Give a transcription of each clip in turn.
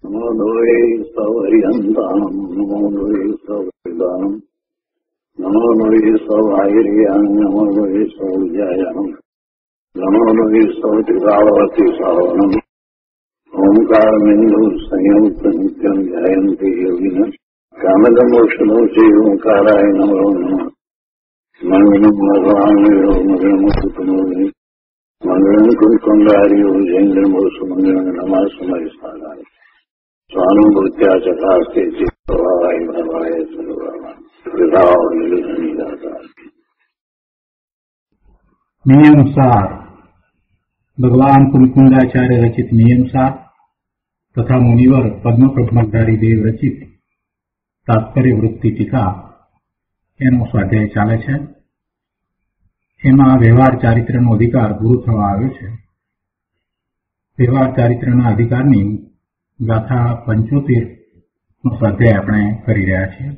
નમો લોહે સૌહરિયંતાણમ નમો લોહે સૌહરિદાનમ નમો લોહે સૌહાયરિયાન નમો લોહે સૌજયાનમ નમો લોહે સૌતિરાવતી સાવનમ ઓમકારમેન્દુ સંયુક્ત નિત્યમ જયંતિ યોગિન કામદમોક્ષનો શ્રી ઓંકારાય નમો નમઃ મંગલમ ભગવાનયો મંગલમુકુતમો મંગલમ કુંકુંડાર્યો જૈન્દ્રમો સુમંગલમ નમાસુમય સ્થાનાય સ્વાનુભૂત્યા ચકાસ્તે ચિત્તવાય ભવાય સર્વાય નિયમસાર ભગવાન કુંકુંડાચાર્ય રચિત નિયમસાર તથા મુનિવર પદ્મપ્રભમધારી દેવ રચિત તાત્પર્ય વૃત્તિ ટીકા એનો સ્વાધ્યાય ચાલે છે. એમાં વ્યવહાર ચારિત્રનો અધિકાર પૂરો થવા આવ્યો છે. વ્યવહાર ચારિત્રના અધિકારની ગાથા 75 નો સ્વાધ્યાય આપણે કરી રહ્યા છીએ.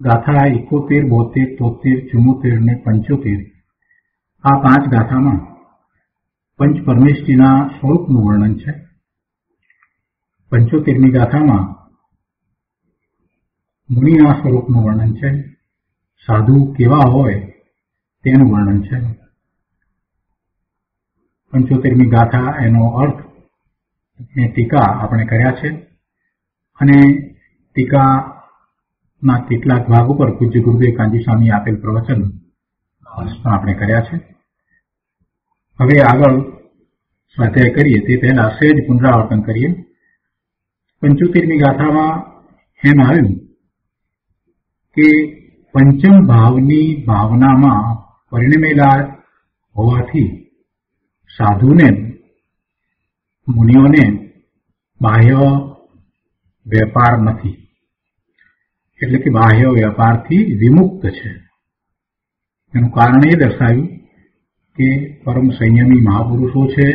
ગાથા 71, 72, 73, 74 ને 75 આ 5 ગાથામાં પંચ પરમેષ્ઠીના સ્વરૂપનું વર્ણન છે. 75મી ગાથામાં મુનિના સ્વરૂપનું વર્ણન છે. સાધુ કેવા હોય તેનું વર્ણન છે. 75મી ગાથા એનો અર્થ ટીકા આપણે કર્યા છે અને ટીકાના કેટલાક ભાગ ઉપર પૂજ્ય ગુરુદેવ કાંજી સ્વામી આપેલ પ્રવચન પણ આપણે કર્યા છે. હવે આગળ સ્વાધ્યાય કરીએ તે પહેલા સહેજ પુનરાવર્તન કરીએ. 75મી ગાથામાં એમ આવ્યું કે પંચમ ભાવની ભાવનામાં પરિણમેલા હોવાથી સાધુને મુનિઓને બાહ્ય વેપાર નથી, એટલે કે બાહ્ય વેપારથી વિમુક્ત છે. એનું કારણ એ દર્શાવ્યું કે પરમ સંયમી મહાપુરુષો છે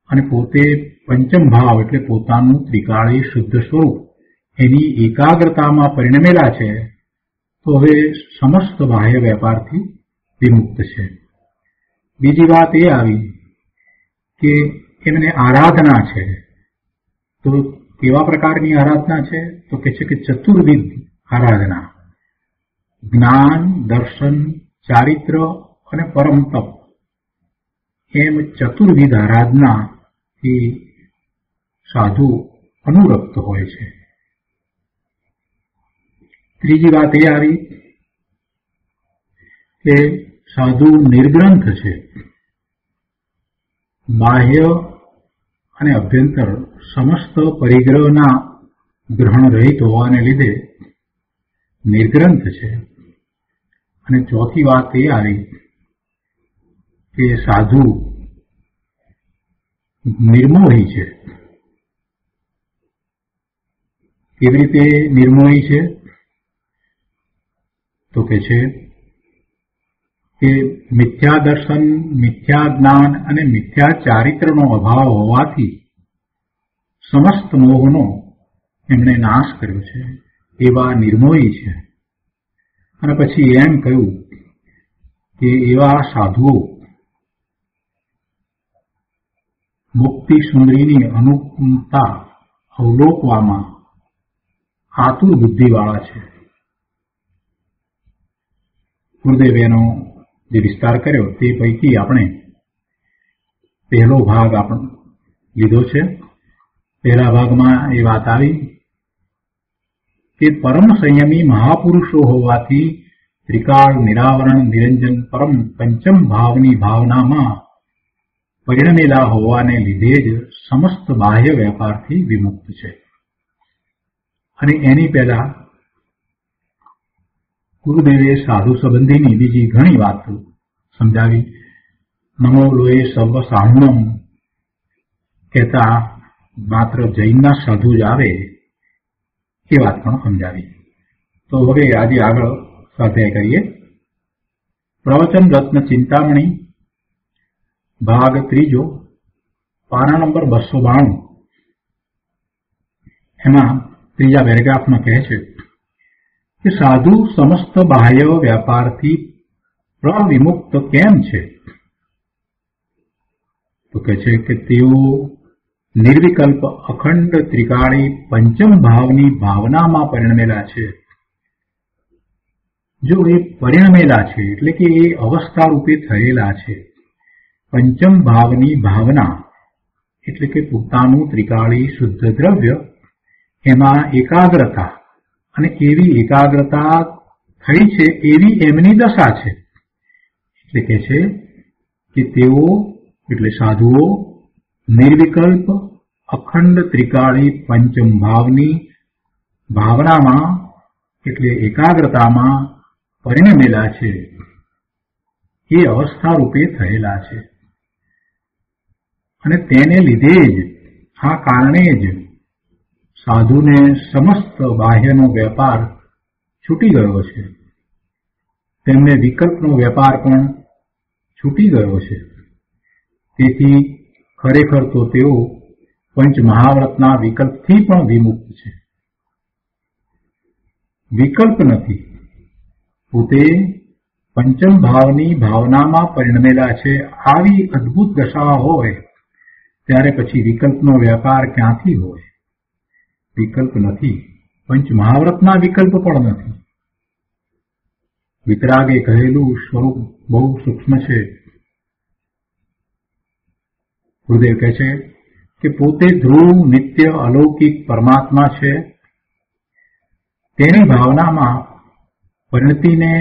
અને પોતે પંચમ ભાવ એટલે પોતાનું ત્રિકાળી શુદ્ધ સ્વરૂપ એની એકાગ્રતામાં પરિણમેલા છે, તો હવે સમસ્ત બાહ્ય વેપારથી વિમુક્ત છે. બીજી વાત એ આવી કે એમને આરાધના છે. તો કેવા પ્રકારની આરાધના છે? તો કે છે કે ચતુર્વિધ આરાધના, જ્ઞાન, દર્શન, ચારિત્ર અને પરમ તપ એમ ચતુર્વિધ આરાધનાથી સાધુ અનુરક્ત હોય છે. ત્રીજી વાત એ આવી કે સાધુ નિર્ગ્રંથ છે. બાહ્ય અને અભ્યંતર સમસ્ત પરિગ્રહના ગ્રહણ રહિત હોવાને લીધે નિર્ગ્રંથ છે. અને ચોથી વાત એ આવી કે સાધુ નિર્મોહી છે. કેવી રીતે નિર્મોહી છે? તો કે છે કે મિથ્યા દર્શન, મિથ્યા જ્ઞાન અને મિથ્યા ચારિત્રનો અભાવ હોવાથી સમસ્ત મોહનો એમણે નાશ કર્યો છે, એવા નિર્મોહી છે. અને પછી એમ કહ્યું કે એવા સાધુઓ મુક્તિ સુંદરીની અનુપમતા અવલોકવામાં આતુર બુદ્ધિવાળા છે. ગુરુદેવ એનો જે વિસ્તાર કર્યો તે પૈકી આપણે પહેલો ભાગ આપણે લીધો છે. પહેલા ભાગમાં એ વાત આવી કે પરમ સંયમી મહાપુરુષો હોવાથી ત્રિકાળ, નિરાવરણ, નિરંજન, પરમ પંચમ ભાવની ભાવનામાં પરિણમેલા હોવાને લીધે જ સમસ્ત બાહ્ય વેપારથી વિમુક્ત છે. અને એની પહેલા ગુરુદેવે સાધુ સંબંધીની બીજી ઘણી વાતો સમજાવી. નમો લોહે સર્વ સાહુણમ કહેતા માત્ર જૈનના સાધુ જ આવે એ વાત પણ સમજાવી. તો હવે આજે આગળ સ્વાધ્યાય કરીએ. પ્રવચન રત્ન ચિંતામણી ભાગ 3, પાના નંબર 292. એમાં ત્રીજા પેરેગ્રાફમાં કહે છે કે સાધુ સમસ્ત બાહ્ય વ્યાપારથી પ્રવિમુક્ત કેમ છે? તો કહે છે કે તેઓ નિર્વિકલ્પ અખંડ ત્રિકાળી પંચમ ભાવની ભાવનામાં પરિણમેલા છે. જો એ પરિણમેલા છે એટલે કે એ અવસ્થા રૂપે થયેલા છે. પંચમ ભાવની ભાવના એટલે કે પોતાનું ત્રિકાળી શુદ્ધ દ્રવ્ય એમાં એકાગ્રતા, અને એવી એકાગ્રતા થઈ છે એવી એમની દશા છે. એટલે કે છે કે તેઓ એટલે સાધુઓ નિર્વિકલ્પ અખંડ ત્રિકાળી પંચમ ભાવની ભાવનામાં એટલે એકાગ્રતામાં પરિણમેલા છે. એ અવસ્થા રૂપે થયેલા છે. અને તેને લીધે જ, આ કારણે જ સાધુને સમસ્ત બાહ્યનો વેપાર છૂટી ગયો છે. તેમને વિકલ્પનો વેપાર પણ છૂટી ગયો છે. તેથી ખરેખર તો તેઓ પંચમહાવ્રતના વિકલ્પથી પણ વિમુક્ત છે. વિકલ્પ નથી, પોતે પંચમ ભાવની ભાવનામાં પરિણમેલા છે. આવી અદભુત દશા હોય ત્યારે પછી વિકલ્પનો વેપાર ક્યાંથી હોય? વિકલ્પ નથી, પંચમહાવ્રતના વિકલ્પ પણ નથી. વિતરાગે કહેલું સ્વરૂપ બહુ સૂક્ષ્મ છે. ગુરુદેવ કહે છે કે પોતે ધ્રુવ નિત્ય અલૌકિક પરમાત્મા છે. તેની ભાવનામાં પરિણતિને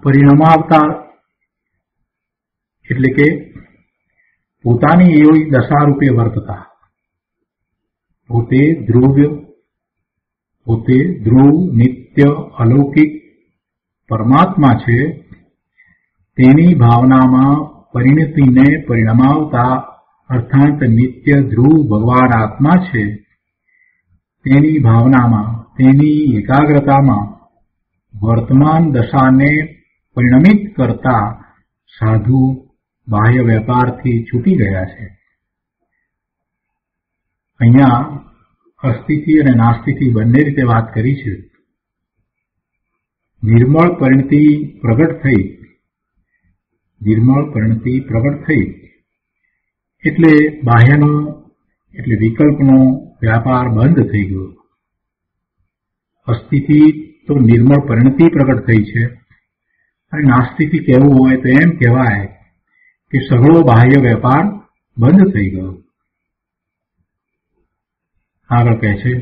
પરિણમાવતા એટલે કે પોતાની એવી દશા રૂપે વર્તતા, પોતે ધ્રુવ નિત્ય અલૌકિક પરમાત્મા છે. તેની ભાવનામાં પરિણતિને પરિણમાવતા અર્થાત નિત્ય ધ્રુવ ભગવાન આત્મા છે. તેની ભાવનામાં, તેની એકાગ્રતામાં વર્તમાન દશાને પરિણમિત કરતા સાધુ બાહ્ય વેપારથી છૂટી ગયા છે. અહીંયા અસ્થિતિ અને નાસ્તિતિ બંને રીતે વાત કરી છે. નિર્મળ પરિણતિ પ્રગટ થઈ એટલે બાહ્યનો એટલે વિકલ્પનો વ્યાપાર બંધ થઈ ગયો. અસ્થિતિ તો નિર્મળ પરિણતિ પ્રગટ થઈ છે, અને નાસ્તિતિ કહેવું હોય તો એમ કહેવાય કે સઘળો બાહ્ય વેપાર બંધ થઈ ગયો. આગળ કહે છે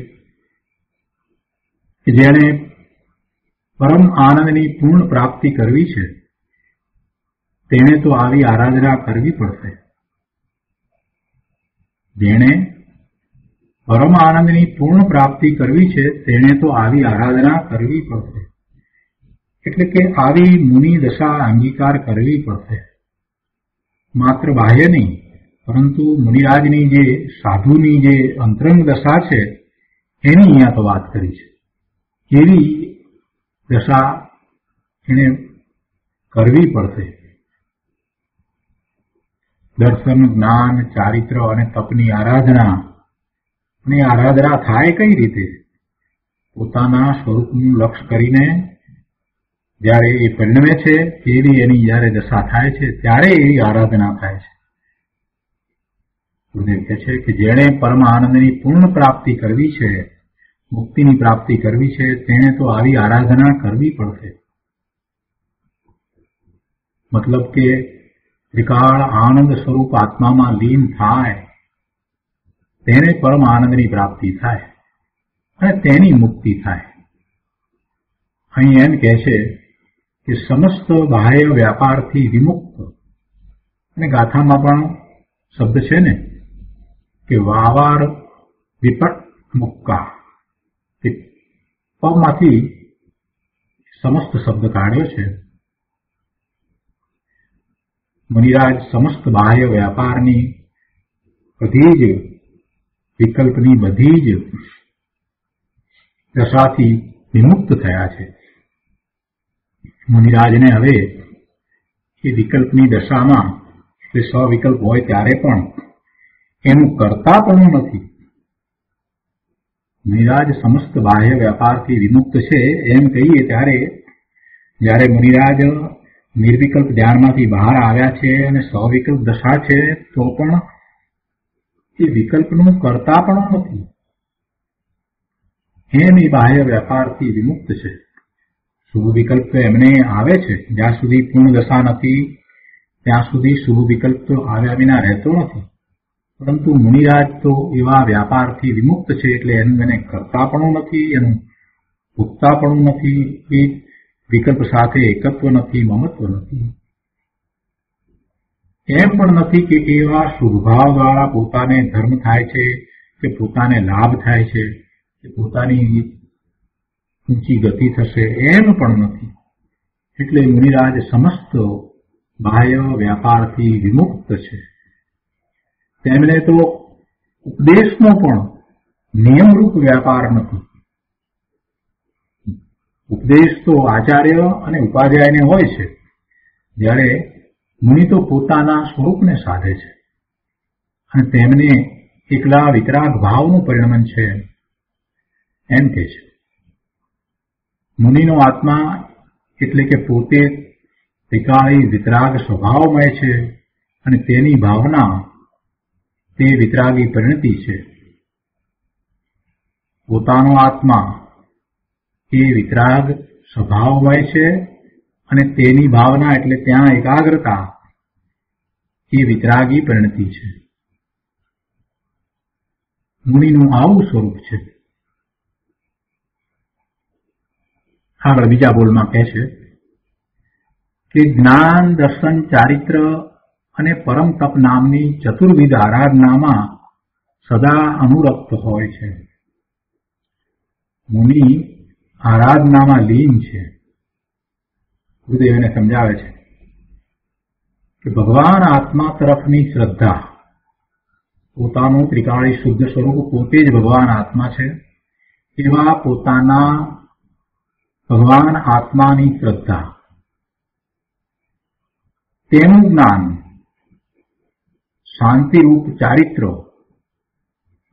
કે જેણે પરમ આનંદની પૂર્ણ પ્રાપ્તિ કરવી છે તેણે તો આવી આરાધના કરવી પડશે. જેણે પરમ આનંદની પૂર્ણ પ્રાપ્તિ કરવી છે તેણે તો આવી આરાધના કરવી પડશે. એટલે કે આવી મુનિ દશા અંગીકાર કરવી પડશે. માત્ર બાહ્ય નહીં, પરંતુ મુનિરાજની જે સાધુની જે અંતરંગ દશા છે એની અહીંયા તો વાત કરી છે. એવી દશા એને કરવી પડશે. દર્શન, જ્ઞાન, ચારિત્ર અને તપની આરાધના. અને આરાધના થાય કઈ રીતે? પોતાના સ્વરૂપનું લક્ષ્ય કરીને જ્યારે એ પરિણમે છે એવી એની જ્યારે દશા થાય છે ત્યારે એવી આરાધના થાય છે. ગુરુદેવ કહે છે કે જેણે પરમ આનંદની પૂર્ણ પ્રાપ્તિ કરવી છે, મુક્તિની પ્રાપ્તિ કરવી છે, તેણે તો આવી આરાધના કરવી પડશે. મતલબ કે ત્રિકાળ આનંદ સ્વરૂપ આત્મામાં લીન થાય તેને પરમ આનંદની પ્રાપ્તિ થાય અને તેની મુક્તિ થાય. અહીં એમ કહે છે કે સમસ્ત બાહ્ય વ્યાપારથી વિમુક્ત, અને ગાથામાં પણ શબ્દ છે ને કે વાવાર વિપટ મુક્કા, કે પમાંથી સમસ્ત શબ્દ કાઢ્યો છે. મુનિરાજ સમસ્ત બાહ્ય વ્યાપારની બધી જ વિકલ્પની બધી જ દશાથી વિમુક્ત થયા છે. મુનિરાજને હવે એ વિકલ્પની દશામાં એટલે સ્વવિકલ્પ હોય ત્યારે પણ એનું કરતા પણ નથી. મુનિરાજ સમસ્ત બાહ્ય વ્યાપારથી વિમુક્ત છે એમ કહીએ ત્યારે જ્યારે મુનિરાજ નિર્વિકલ્પ ધ્યાનમાંથી બહાર આવ્યા છે અને સ્વવિકલ્પ દશા છે તો પણ એ વિકલ્પનું કરતાપણું નથી, એમ એ બાહ્ય વ્યાપારથી વિમુક્ત છે. શુભ વિકલ્પ તો એમને આવે છે, જ્યાં સુધી પૂર્ણ દશા નથી ત્યાં સુધી શુભ વિકલ્પ તો આવ્યા વિના રહેતો નથી. પરંતુ મુનિરાજ તો એવા વ્યાપારથી વિમુક્ત છે, એટલે એનું એને કરતાપણું નથી, એનું ભોગતાપણું નથી, એ વિકલ્પ સાથે એકત્વ નથી, મમત્વ નથી. એમ પણ નથી કે એવા શુભભાવ દ્વારા પોતાને ધર્મ થાય છે કે પોતાને લાભ થાય છે કે પોતાની ઊંચી ગતિ થશે, એમ પણ નથી. એટલે મુનિરાજ સમસ્ત બાહ્ય વ્યાપારથી વિમુક્ત છે. તેમને તો ઉપદેશનો પણ નિયમરૂપ વ્યાપાર નથી. ઉપદેશ તો આચાર્ય અને ઉપાધ્યાયને હોય છે, જ્યારે મુનિ તો પોતાના સ્વરૂપને સાધે છે અને તેમને એકલા વિતરાગ ભાવનું પરિણમન છે એમ કે છે. મુનિનો આત્મા એટલે કે પોતે ત્રિકાળી વિતરાગ સ્વભાવમય છે અને તેની ભાવના તે વિતરાગી પરિણતિ છે. પોતાનો આત્મા એ વિતરાગ સ્વભાવમય છે અને તેની ભાવના એટલે ત્યાં એકાગ્રતા એ વિતરાગી પરિણતિ છે. મુનિનું આવું સ્વરૂપ છે. આગળ બીજા બોલમાં કહે છે કે જ્ઞાન, દર્શન, ચારિત્ર અને પરમ તપ નામની ચતુર્વિધ આરાધનામાં સદા અનુરક્ત હોય છે. મુનિ આરાધનામાં લીન છે. ગુરુદેવ એને સમજાવે છે કે ભગવાન આત્મા તરફની શ્રદ્ધા, પોતાનું ત્રિકાળી શુદ્ધ સ્વરૂપ પોતે જ ભગવાન આત્મા છે, એવા પોતાના ભગવાન આત્માની શ્રદ્ધા, તેનું જ્ઞાન, શાંતિરૂપ ચારિત્ર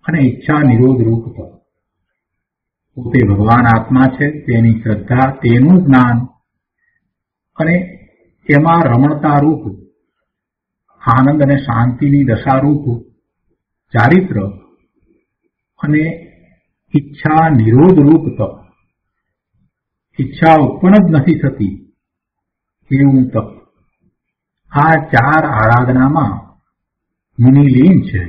અને ઈચ્છા નિરોધ રૂપ તપ. પોતે ભગવાન આત્મા છે તેની શ્રદ્ધા, તેનું જ્ઞાન અને એમાં રમણતા રૂપ આનંદ અને શાંતિની દશારૂપ ચારિત્ર અને ઈચ્છા નિરોધ રૂપ તપ. ઈચ્છા ઉત્પન્ન જ નથી થતી એવું તપ. આ ચાર આરાધનામાં મુનિ લીન છે.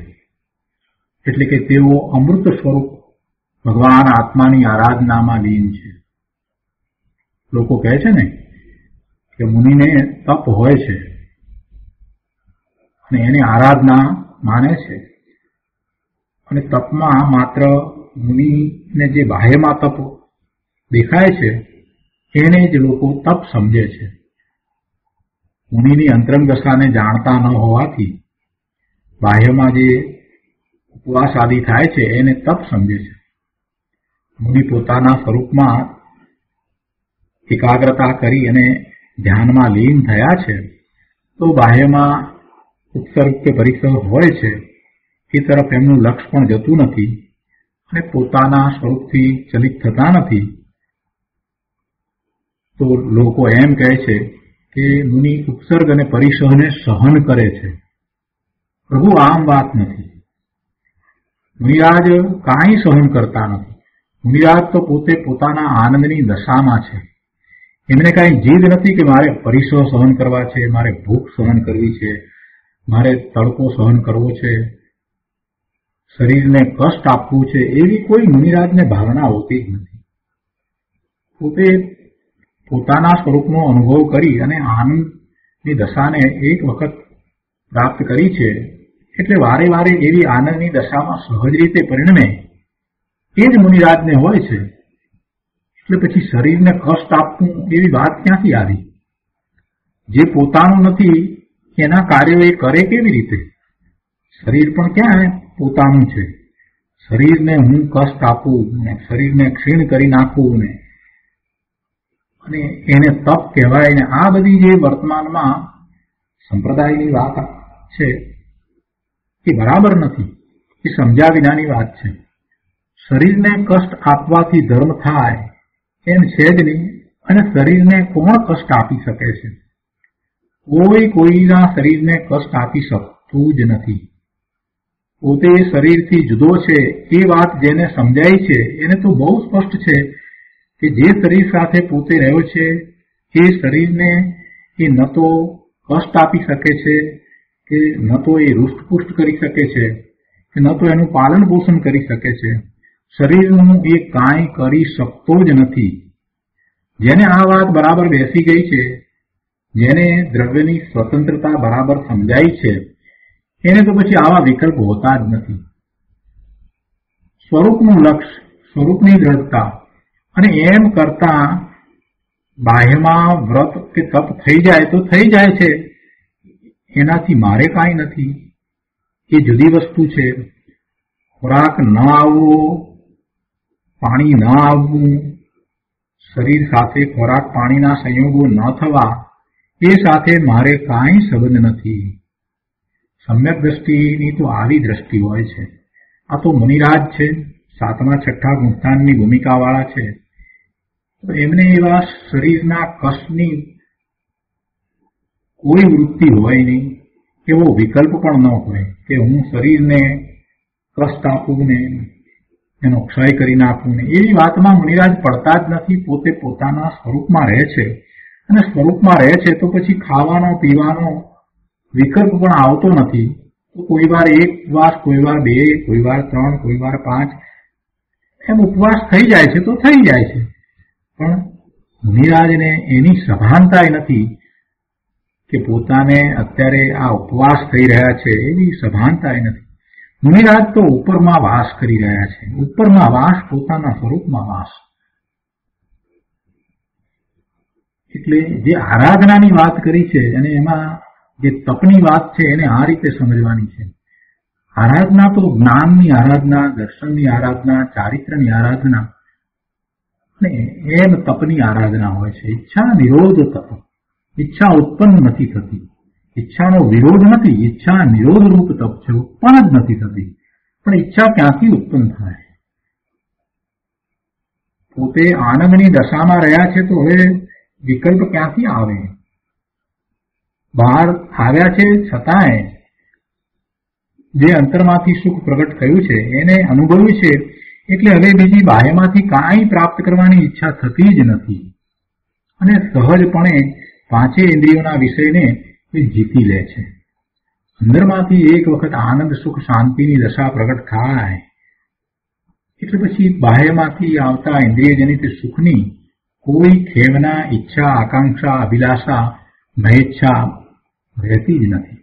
એટલે કે તેઓ અમૃત સ્વરૂપ ભગવાન આત્માની આરાધનામાં લીન છે. લોકો કહે છે ને કે મુનિને તપ હોય છે અને એની આરાધના માને છે, અને તપમાં માત્ર મુનિને જે બાહ્યમાં તપ દેખાય છે એને જ લોકો તપ સમજે છે. મુનિની અંતરંગ દશાને જાણતા ન હોવાથી બાહ્યમાં જે ઉપવાસ આદિ થાય છે એને તપ સમજે છે. મુનિ પોતાના સ્વરૂપમાં એકાગ્રતા કરી અને ધ્યાનમાં લીન થયા છે, તો બાહ્યમાં ઉત્સર્ગ કે પરિસર્ગ હોય છે એ તરફ એમનું લક્ષ્ય પણ જતું નથી અને પોતાના સ્વરૂપથી ચલિત થતા નથી. તો લોકો એમ કહે છે કે મુનિ ઉપસર્ગ અને પરિસર્ગને સહન કરે છે. પ્રભુ આમ વાત નથી. મુનિરાજ કાંઈ સહન કરતા નથી. મુનિરાજ તો પોતે પોતાના આનંદની દશામાં છે. એમને કાંઈ જીદ નથી કે મારે પરિસર સહન કરવા છે, મારે ભૂખ સહન કરવી છે, મારે તડકો સહન કરવો છે, શરીરને કષ્ટ આપવું છે, એવી કોઈ મુનિરાજને ભાવના હોતી જ નથી. પોતે પોતાના સ્વરૂપનો અનુભવ કરી અને આનંદની દશાને એક વખત પ્રાપ્ત કરી છે, એટલે વારે વારે એવી આનંદની દશામાં સહજ રીતે પરિણમે એ જ મુનિરાજને હોય છે. એટલે પછી શરીરને કષ્ટ આપવું એવી વાત ક્યાંથી આવી? જે પોતાનું નથી એના કાર્યો એ કરે કેવી રીતે? શરીર પણ ક્યાં પોતાનું છે? શરીરને હું કષ્ટ આપું ને શરીરને ક્ષીણ કરી નાખવું ને અને એને તપ કહેવાય ને આ બધી જે વર્તમાનમાં સંપ્રદાયની વાત છે એ બરાબર નથી. એ સમજ્યા વિનાની વાત છે. શરીરને કષ્ટ આપવાથી ધર્મ થાય એમ છે જ નહીં, અને શરીરને કોણ કષ્ટ આપી શકે છે? કોઈ કોઈના શરીરને કષ્ટ આપી શકતું જ નથી. પોતે શરીરથી જુદો છે એ વાત જેને સમજાય છે એને તો બહુ સ્પષ્ટ છે કે જે શરીર સાથે પોતે રહ્યો છે એ શરીરને એ ન તો કષ્ટ આપી શકે છે કે ન તો એ રૂષ્ટપુષ્ટ કરી શકે છે કે ન તો એનું પાલન પોષણ કરી શકે છે. શરીરનું એ કાંઈ કરી શકતો જ નથી. જેને આ વાત બરાબર બેસી ગઈ છે, જેને દ્રવ્યની સ્વતંત્રતા બરાબર સમજાય છે, એને તો પછી આવા વિકલ્પ હોતા જ નથી. સ્વરૂપનું લક્ષ્ય, સ્વરૂપની દ્રઢતા અને એમ કરતા બાહ્યમાં વ્રત કે તપ થઈ જાય તો થઈ જાય છે, એનાથી મારે કાંઈ નથી. એ જુદી વસ્તુ છે. ખોરાક ન આવવો, પાણી ન આવવું, શરીર સાથે ખોરાક પાણીના સંયોગો ન થવા, એ સાથે મારે કાંઈ સંબંધ નથી. સમ્યક દ્રષ્ટિની તો આવી દ્રષ્ટિ હોય છે. આ તો મુનિરાજ છે, 7મા 6ઠા ગુણસ્થાનની ભૂમિકાવાળા છે. એમને એવા શરીરના કષ્ટની કોઈ વૃત્તિ હોય નહીં, એવો વિકલ્પ પણ ન હોય કે હું શરીરને કષ્ટ આપું ને એનો ક્ષય કરી નાખવું ને એવી વાતમાં મુનિરાજ પડતા જ નથી. પોતે પોતાના સ્વરૂપમાં રહે છે અને સ્વરૂપમાં રહે છે તો પછી ખાવાનો પીવાનો વિકલ્પ પણ આવતો નથી. તો કોઈ વાર 1 ઉપવાસ, કોઈ વાર 2, કોઈ વાર 3, કોઈ વાર 5 એમ ઉપવાસ થઈ જાય છે તો થઈ જાય છે. પણ મુનિરાજને એની સભાનતા નથી કે પોતાને અત્યારે આ ઉપવાસ થઈ રહ્યા છે એવી સભાનતા નથી. મુનિરાજ તો ઉપરમાં વાસ કરી રહ્યા છે. ઉપરમાં વાસ, પોતાના સ્વરૂપમાં વાસ. એટલે જે આરાધનાની વાત કરી છે અને એમાં જે તપની વાત છે એને આ રીતે સમજવાની છે. આરાધના તો જ્ઞાનની આરાધના, દર્શનની આરાધના, ચારિત્રની આરાધના અને એમ તપની આરાધના હોય છે. ઈચ્છા નિરોધ તપ. ઈચ્છા ઉત્પન્ન નથી થતી. ઈચ્છાનો વિરોધ નથી, ઈચ્છા નિરોધ રૂપ તપ છે. ઉત્પન્ન જ નથી થતી. પણ ઈચ્છા ક્યાંથી ઉત્પન્ન થાય? પોતે આનંદની દશામાં રહ્યા છે તો હવે વિકલ્પ ક્યાંથી આવે? બહાર આવ્યા છે છતાંય જે અંતરમાંથી સુખ પ્રગટ થયું છે એને અનુભવ્યું છે એટલે હવે બીજી બાહ્યમાંથી કાંઈ પ્રાપ્ત કરવાની ઈચ્છા થતી જ નથી અને સહજપણે 5 ઇન્દ્રિયોના વિષયને એ જીતી લે છે. અંદરમાંથી એક વખત આનંદ, સુખ, શાંતિની દશા પ્રગટ થાય એટલે પછી બાહ્યમાંથી આવતા ઇન્દ્રિયજનિત સુખની કોઈ ખેવના, ઈચ્છા, આકાંક્ષા, અભિલાષા, મહેચ્છા રહેતી જ નથી.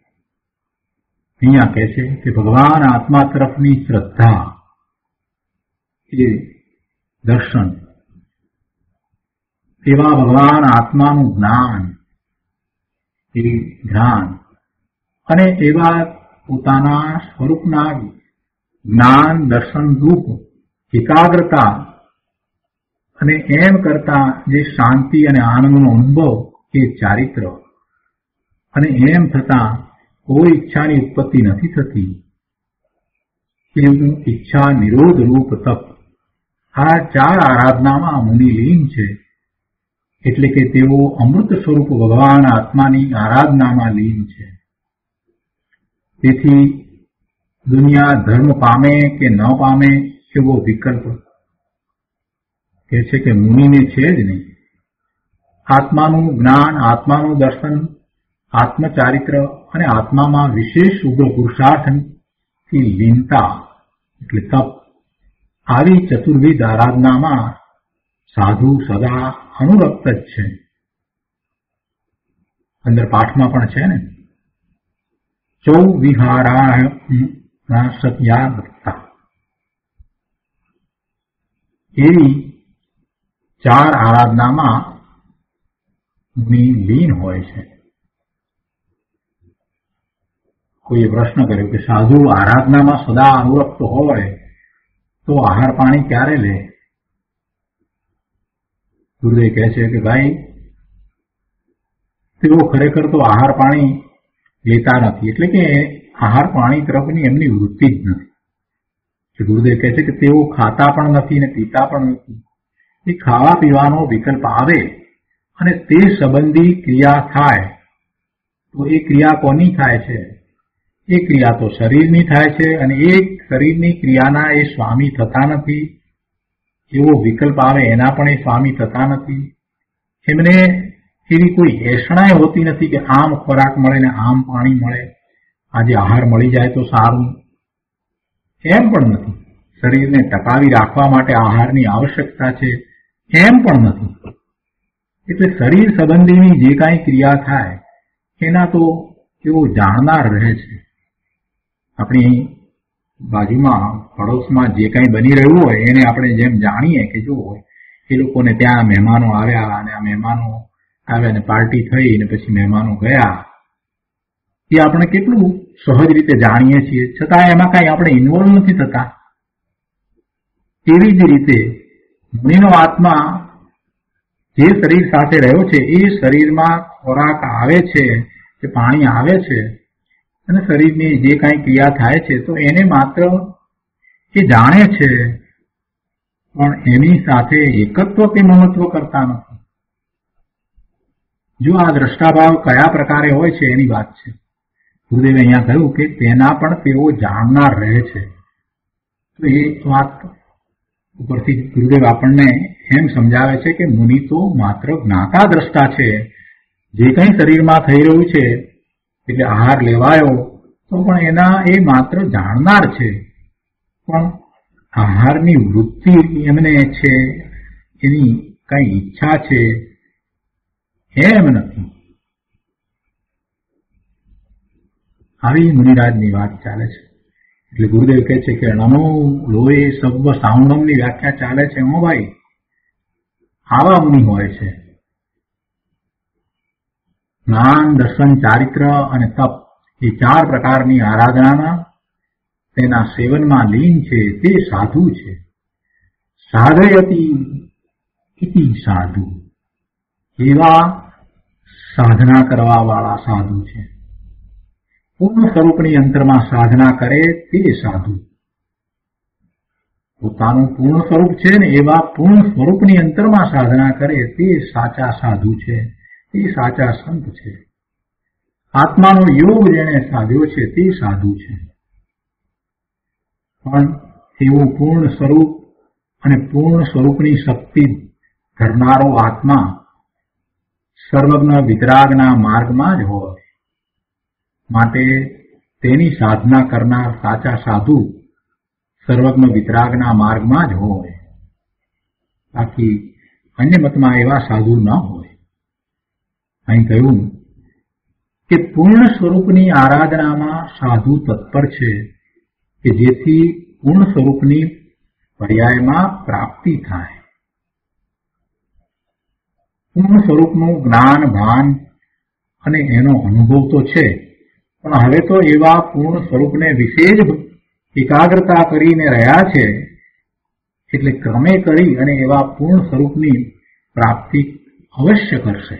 અહીંયા કહે છે કે ભગવાન આત્મા તરફની શ્રદ્ધા, એ દર્શન, એવા ભગવાન આત્માનું જ્ઞાન, એ જ્ઞાન અને એવા પોતાના સ્વરૂપના જ્ઞાન દર્શન રૂપ એકાગ્રતા અને એમ કરતા જે શાંતિ અને આનંદનો અનુભવ એ ચારિત્ર અને એમ થતા કોઈ ઈચ્છાની ઉત્પત્તિ નથી થતી એવું ઈચ્છા નિરોધ રૂપ તપ. આ 4 આરાધનામાં મુનિ લીન છે એટલે કે તેઓ અમૃત સ્વરૂપ ભગવાન આત્માની આરાધનામાં લીન છે. તેથી દુનિયા ધર્મ પામે કે ન પામે એવો વિકલ્પ કહે છે કે મુનિને છે જ નહીં. આત્માનું જ્ઞાન, આત્માનું દર્શન, આત્મચારિત્ર અને આત્મામાં વિશેષ ઉગ્ર પુરુષાર્થથી લીનતા એટલે તપ, આવી ચતુર્વિધ આરાધનામાં સાધુ સદા અનુરક્ત જ છે. અંદર પાઠમાં પણ છે ને, ચૌ વિહારા સત્યાગતા. એવી 4 આરાધનામાં મુનિ લીન હોય છે. કોઈએ પ્રશ્ન કર્યો કે સાધુ આરાધનામાં સદા અનુરક્ત હોય તો આહાર પાણી ક્યારે લે? ગુરુદેવ કહે છે કે ભાઈ, તેઓ ખરેખર તો આહાર પાણી લેતા નથી, એટલે કે આહાર પાણી તરફની એમની વૃત્તિ જ નથી. ગુરુદેવ કહે છે કે તેઓ ખાતા પણ નથી ને પીતા પણ નથી. એ ખાવા પીવાનો વિકલ્પ આવે અને તે સંબંધી ક્રિયા થાય તો એ ક્રિયા કોની થાય છે? એ ક્રિયા તો શરીરની થાય છે અને એ શરીરની ક્રિયાના એ સ્વામી થતા નથી. એવો વિકલ્પ આવે એના પણ એ સ્વામી થતા નથી. એમને એવી કોઈ એષણાય હોતી નથી કે આમ ખોરાક મળે ને આમ પાણી મળે, આજે આહાર મળી જાય તો સારું, એમ પણ નથી. શરીરને ટકાવી રાખવા માટે આહારની આવશ્યકતા છે, એમ પણ નથી. એટલે શરીર સંબંધીની જે કાંઈ ક્રિયા થાય એના તો એવો જાણનાર રહે છે. આપણી બાજુમાં પડોશમાં જે કાંઈ બની રહ્યું હોય એને આપણે જેમ જાણીએ કે જો એ લોકોને ત્યાં મહેમાનો આવ્યા અને આ મહેમાનો આવ્યા ને પાર્ટી થઈ ને પછી મહેમાનો ગયા, એ આપણે કેટલું સહજ રીતે જાણીએ છીએ, છતાં એમાં કાંઈ આપણે ઇન્વોલ્વ નથી થતા. એવી જ રીતે મુનિનો આત્મા જે શરીર સાથે રહ્યો છે એ શરીરમાં ખોરાક આવે છે કે પાણી આવે છે અને શરીરની જે કાંઈ ક્રિયા થાય છે તો એને માત્ર એ જાણે છે, પણ એની સાથે એકત્વ કે મમત્વ કરતા નથી. જો આ દ્રષ્ટાભાવ કયા પ્રકારે હોય છે એની વાત છે. ગુરુદેવે અહીંયા કહ્યું કે તેના પણ તેઓ જાણનાર રહે છે. તો એ વાત ઉપરથી ગુરુદેવ આપણને એમ સમજાવે છે કે મુનિ તો માત્ર જ્ઞાતા દ્રષ્ટા છે. જે કંઈ શરીરમાં થઈ રહ્યું છે એટલે આહાર લેવાયો તો પણ એના એ માત્ર જાણનાર છે, પણ આહારની વૃત્તિ એમને છે, એની કઈ ઈચ્છા છે એમ નથી. આવી મુનિરાજની વાત ચાલે છે. એટલે ગુરુદેવ કહે છે કે નમો લોહે સર્વ સાઉન્ડમની વ્યાખ્યા ચાલે છે. હો ભાઈ, આવા મુનિ હોય છે. જ્ઞાન, દર્શન, ચારિત્ર અને તપ એ 4 પ્રકારની આરાધનામાં તેના સેવનમાં લીન છે તે સાધુ છે. સાધયતી ઇતિ સાધુ, એવા સાધના કરવા વાળા સાધુ છે. પૂર્ણ સ્વરૂપની અંતરમાં સાધના કરે તે સાધુ. પોતાનું પૂર્ણ સ્વરૂપ છે ને એવા પૂર્ણ સ્વરૂપની અંતરમાં સાધના કરે તે સાચા સાધુ છે, તે સાચા સંત છે. આત્માનો યોગ જેણે સાધ્યો છે તે સાધુ છે. પણ એવું પૂર્ણ સ્વરૂપ અને પૂર્ણ સ્વરૂપની શક્તિ ધરનારો આત્મા સર્વજ્ઞ વિતરાગના માર્ગમાં જ હોય. માટે તેની સાધના કરનાર સાચા સાધુ સર્વજ્ઞ વિતરાગના માર્ગમાં જ હોય. બાકી અન્ય મતમાં એવા સાધુ ન હોય. અહીં કહ્યું કે પૂર્ણ સ્વરૂપની આરાધનામાં સાધુ તત્પર છે કે જેથી પૂર્ણ સ્વરૂપની પર્યાયમાં પ્રાપ્તિ થાય. પૂર્ણ સ્વરૂપનું જ્ઞાન, ભાન અને એનો અનુભવ તો છે, પણ હવે તો એવા પૂર્ણ સ્વરૂપને વિશેષ એકાગ્રતા કરીને રહ્યા છે, એટલે ક્રમે કરી અને એવા પૂર્ણ સ્વરૂપની પ્રાપ્તિ અવશ્ય કરશે.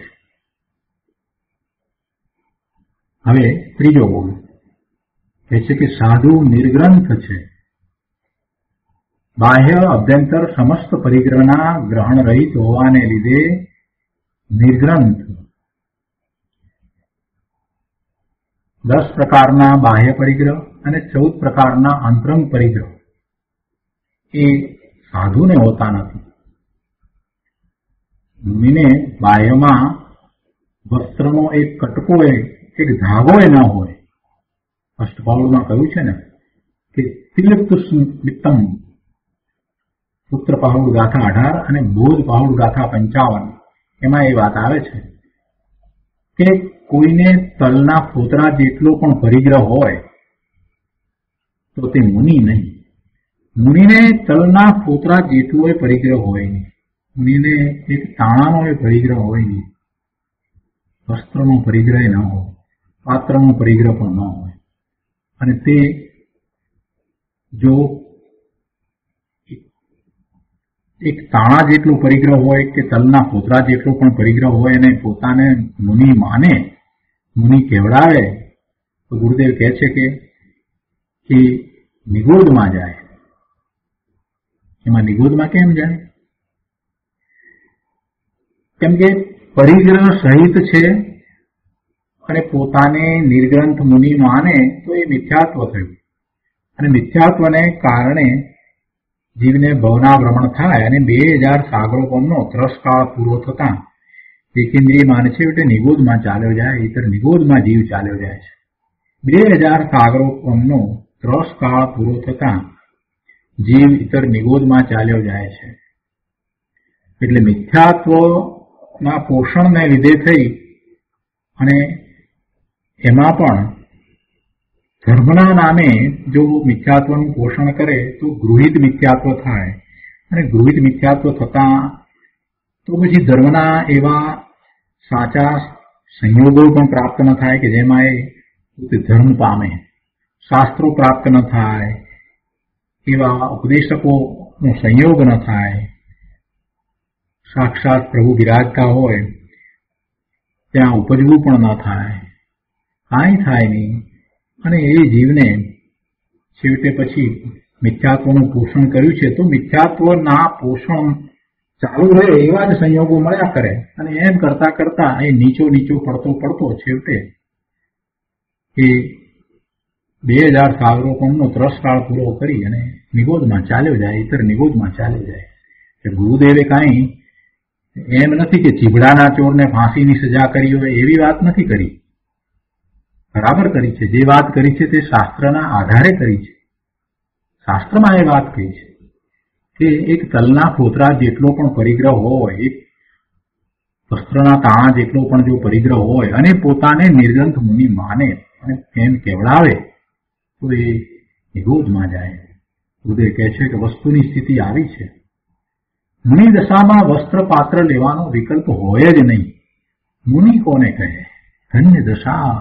હવે ત્રીજો બોલ કહે છે કે સાધુ નિર્ગ્રંથ છે. બાહ્ય અભ્યંતર સમસ્ત પરિગ્રહના ગ્રહણ રહિત હોવાને લીધે નિર્ગ્રંથ. 10 પ્રકારના બાહ્ય પરિગ્રહ અને 14 પ્રકારના અંતરંગ પરિગ્રહ એ સાધુને હોતા નથી. મુનિને બાહ્યમાં વસ્ત્રનો એક કટકો એક ધાગો ન હોય. અષ્ટપાઉલમાં કહ્યું છે ને કે તિલપ્તુસ્મિતમ, પુત્ર પાહુડ ગાથા 18 અને બોધ પાહુડ ગાથા 55, એમાં એ વાત આવે છે કે કોઈને તલના ફોતરા જેટલો પણ પરિગ્રહ હોય તો તે મુનિ નહીં. મુનિને તલના ફોતરા જેટલો પરિગ્રહ હોય નહીં. મુનિને એક તાણાનો પરિગ્રહ હોય નહીં. વસ્ત્રનો પરિગ્રહ ન હોય, પાત્રનો પરિગ્રહ પણ ન હોય. અને તે જો એક તાણા જેટલો પરિગ્રહ હોય કે તલના ફોતરા જેટલો પણ પરિગ્રહ હોય અને પોતાને મુનિ માને, મુનિ કહેવડાવે, તો ગુરુદેવ કહે છે કે નિગોદમાં જાય. એમાં નિગોદમાં કેમ જાય? કેમ કે પરિગ્રહ સહિત છે અને પોતાને નિર્ગ્રંથ મુનિ માને તો એ મિથ્યાત્વ થયું. અને મિથ્યાત્વને કારણે જીવને ભવના ભ્રમણ થાય અને 2000 સાગરોપમનો ત્રસકાળ પૂરો થતા એકેન્દ્રિય માનસે એટલે નિગોદમાં ચાલ્યો જાય, ઇતર નિગોદમાં જીવ ચાલ્યો જાય છે. 2000 સાગરોપમનો ત્રસકાળ પૂરો થતા જીવ ઇતર નિગોદમાં ચાલ્યો જાય છે. એટલે મિથ્યાત્વના પોષણને લીધે થઈ અને એમાં પણ ધર્મના નામે જો મિથ્યાત્વનું પોષણ કરે તો ગૃહિત મિથ્યાત્વ થાય, અને ગૃહિત મિથ્યાત્વ થતા તો પછી ધર્મના એવા સાચા સંયોગો પણ પ્રાપ્ત ન થાય કે જેમાં એ ધર્મ પામે, શાસ્ત્રો પ્રાપ્ત ન થાય, એવા ઉપદેશકોનો સંયોગ ન થાય, સાક્ષાત પ્રભુ બિરાજતા હોય ત્યાં ઉપજવું પણ ન થાય, કાંઈ થાય નહીં. અને એ જીવને છેવટે પછી મિથ્યાત્વનું પોષણ કર્યું છે તો મિથ્યાત્વના પોષણ ચાલુ રહે એવા જ સંયોગો મળ્યા કરે, અને એમ કરતા કરતા એ નીચો પડતો છેવટે એ 2000 સાગરોપમનો ત્રસકાળ પૂરો કરી અને નિગોદમાં ચાલ્યો જાય, ઇતર નિગોદમાં ચાલ્યો જાય. ગુરુદેવે કાંઈ એમ નથી કે ચીભડાના ચોરને ફાંસીની સજા કરી હોય એવી વાત નથી કરી, બરાબર કરી છે. જે વાત કરી છે તે શાસ્ત્રના આધારે કરી છે. શાસ્ત્રમાં એ વાત કહી છે કે એક તલના ફોતરા જેટલો પણ પરિગ્રહ હોય, એક વસ્ત્રના તાણા જેટલો પણ જો પરિગ્રહ હોય અને પોતાને નિર્ગ્રંથ મુનિ માને અને એમ કેવડાવે તો એ નિગોદમાં જાય. ગુરુદેવ કહે છે કે વસ્તુની સ્થિતિ આવી છે, મુનિ દશામાં વસ્ત્ર પાત્ર લેવાનો વિકલ્પ હોય જ નહીં. મુનિ કોને કહે? ધન્ય દશા,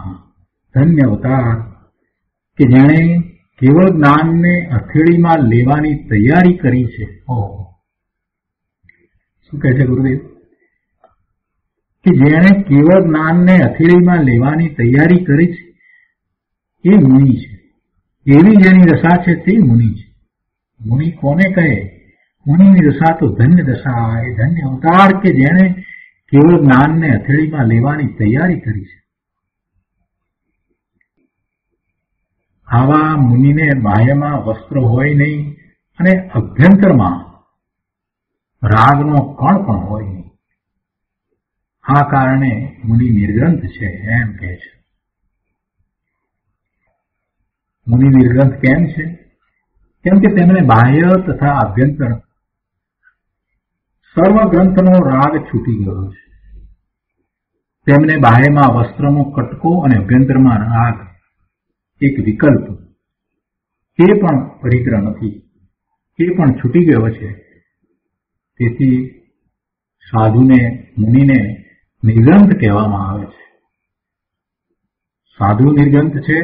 ધન્ય અવતાર કે જેણે કેવળ જ્ઞાનને હથેળીમાં લેવાની તૈયારી કરી છે. શું કહે છે ગુરુદેવ? કે જેણે કેવળ જ્ઞાનને હથેળીમાં લેવાની તૈયારી કરી છે એ મુનિ છે. એવી જેની દશા છે તે મુનિ છે. મુનિ કોને કહે? મુનિની દશા તો ધન્ય દશા, એ ધન્ય અવતાર કે જેણે કેવળ જ્ઞાનને હથેળીમાં લેવાની તૈયારી કરી છે. આવા મુનિને બાહ્યમાં વસ્ત્ર હોય નહીં અને અભ્યંતરમાં રાગનો કણ પણ હોય નહીં. આ કારણે મુનિ નિર્ગ્રંથ છે એમ કહે છે. મુનિ નિર્ગ્રંથ કેમ છે? કેમ કે તેમને બાહ્ય તથા અભ્યંતર સર્વ ગ્રંથનો રાગ છૂટી ગયો છે. તેમને બાહ્યમાં વસ્ત્રનો કટકો અને અભ્યંતરમાં રાગ એક વિકલ્પ એ પણ પરિગ્રહ નથી, એ પણ છૂટી ગયો છે. તેથી સાધુને, મુનિને નિર્ગ્રંથ કહેવામાં આવે છે. સાધુ નિર્ગ્રંથ છે